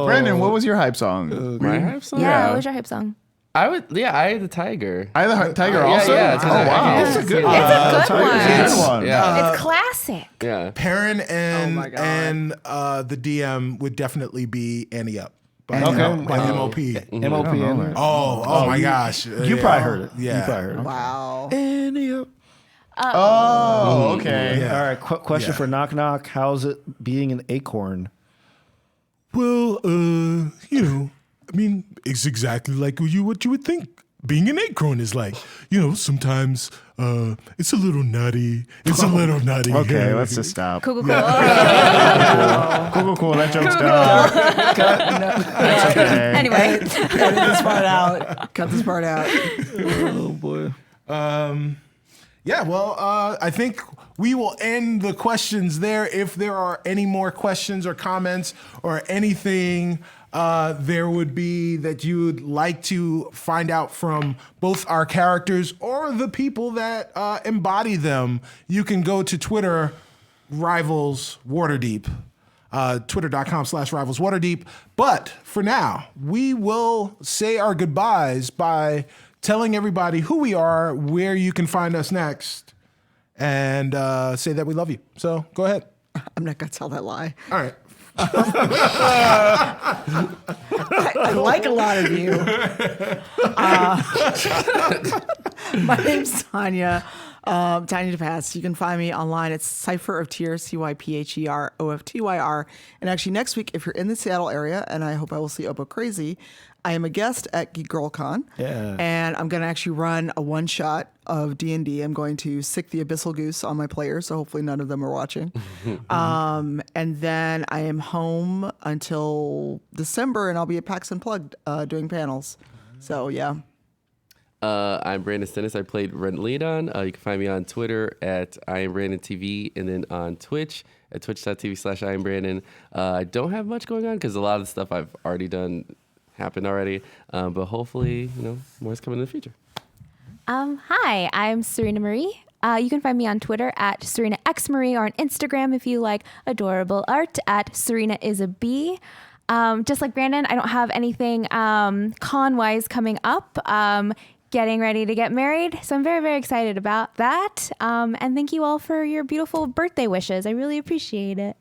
Brandon, what was your hype song? My hype song? Yeah. What was your hype song? I had the tiger. Eye of the Tiger Yeah, also? yeah, it's Oh, wow. it's a good It's a good one. Good one. Yeah. It's classic. Yeah. Perrin and my God. and the DM would definitely be Annie Up by, Okay. by MOP. MOP in there. Oh my gosh. You probably heard it. Yeah. You probably heard it. Wow. Oh, okay. Yeah. All right. Question for Knock Knock. How's it being an acorn? Well, it's exactly like what you would think being an acorn is like. Sometimes it's a little nutty. It's a little nutty. Okay, let's just stop. Cool. Cool. That joke's done. That's okay. Anyway, Cut this part out. Cut this part out. Oh boy. Yeah, well, I think we will end the questions there. If there are any more questions or comments or anything there would be that you would like to find out from both our characters or the people that embody them, you can go to Twitter, Rivals Waterdeep, twitter.com/Rivals Waterdeep. But for now, we will say our goodbyes by telling everybody who we are, where you can find us next, and say that we love you. So go ahead. I'm not going to tell that lie. All right. I like a lot of you. My name's Tanya. Tanya DePass. You can find me online. It's Cypher of Tears, CYPHEROFTYR. And actually, next week, if you're in the Seattle area, and I hope I will see Obo Crazy, I am a guest at Geek Girl Con. Yeah. And I'm going to actually run a one-shot of D&D. I'm going to sick the Abyssal Goose on my players, so hopefully none of them are watching. And then I am home until December, and I'll be at PAX Unplugged doing panels. So, yeah. I'm Brandon Stennis. I played Rent Leadon. You can find me on Twitter at I am Brandon TV, and then on Twitch at twitch.tv/I am Brandon. I don't have much going on because a lot of the stuff I've already done happened already. But hopefully, more's coming in the future. Hi, I'm Serena Marie. You can find me on Twitter at Serena X Marie, or on Instagram if you like adorable art at Serena is a B. Just like Brandon, I don't have anything con-wise coming up. Getting ready to get married, so I'm very, very excited about that. And thank you all for your beautiful birthday wishes. I really appreciate it.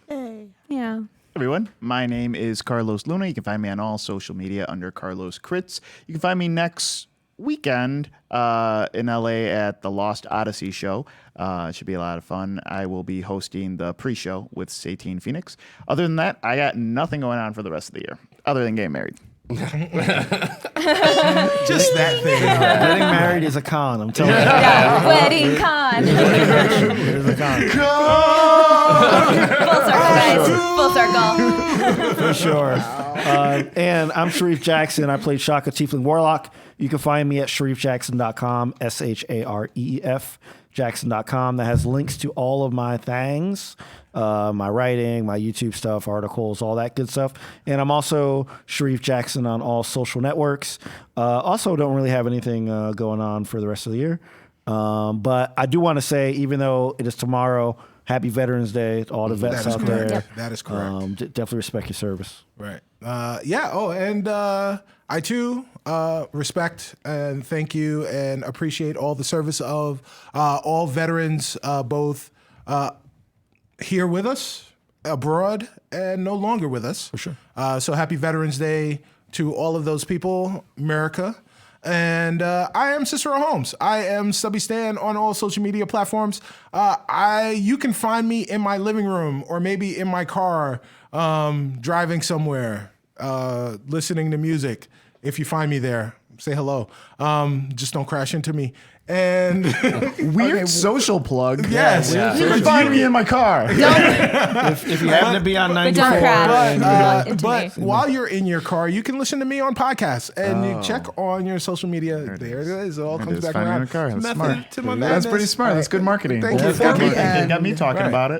Hey. Yeah. Everyone, my name is Carlos Luna. You can find me on all social media under Carlos Crits. You can find me next weekend in LA at the Lost Odyssey show. It should be a lot of fun. I will be hosting the pre-show with Satine Phoenix. Other than that, I got nothing going on for the rest of the year, other than getting married. Just that thing. Getting married is a con. I'm telling you. Yeah, wedding con. It is a con. Full circle, guys. Full circle. For sure. And I'm Sharif Jackson. I played Shaka Tiefling Warlock. You can find me at sharifjackson.com, SHAREEF Jackson.com. That has links to all of my things, my writing, my YouTube stuff, articles, all that good stuff. And I'm also Sharif Jackson on all social networks. Also don't really have anything going on for the rest of the year. But I do want to say, even though it is tomorrow, Happy Veterans Day to all the vets out there. Yep. That is correct. Definitely respect your service. Right. Yeah. Oh, and I too respect and thank you and appreciate all the service of all veterans, both here with us, abroad, and no longer with us. For sure. So happy Veterans Day to all of those people, America. And I am Cicero Holmes. I am Stubby Stan on all social media platforms. You can find me in my living room or maybe in my car, driving somewhere, listening to music. If you find me there, say hello. Just don't crash into me. And Weird social plug. Yes. Yeah. You can find me in my car. If you happen to be on But 94, don't crash. But while you're in your car, you can listen to me on podcasts and you check on your social media. There it is. It all comes back Find me in around. a car. That's Method smart. to my That's madness. pretty smart. That's good marketing. Thank you. It got me Thank you. thinking. Got me talking about it.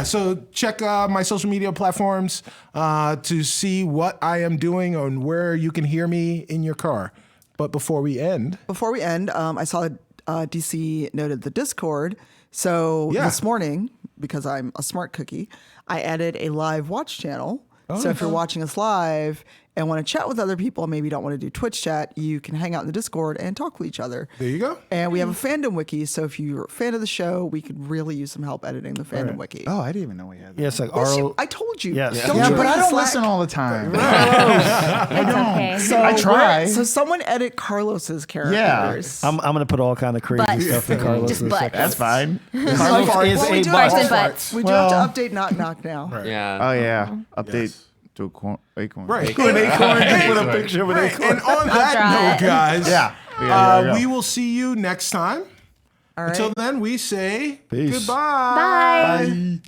So check my social media platforms to see what I am doing and where you can hear me in your car. But before we end, I saw DC noted the Discord. So this morning, because I'm a smart cookie, I added a live watch channel. So if you're watching us live and want to chat with other people, maybe you don't want to do Twitch chat, you can hang out in the Discord and talk with each other. there you go. And we have a fandom wiki, so if you're a fan of the show, we could really use some help editing the fandom wiki. Oh, I didn't even know we had that. yeah, it's like Yes, RO. I told you. Yes. Don't Yeah, you but I read don't Slack? listen all the time. It's okay. So I try. So someone edit Carlos's characters. I'm going to put all kind of crazy Butts. stuff in Carlos. Just butts. That's fine. Carlos is Well, we a do butt. First and butts. We do have to update Knock Knock now. Yeah. Oh, yeah. Update Yes. to acorn. Right. An acorn. Just put a picture of an Right. acorn. And on that try note, it. guys, Yeah. we will see you next time. All right. Until then, we say Peace. goodbye. Bye. Bye.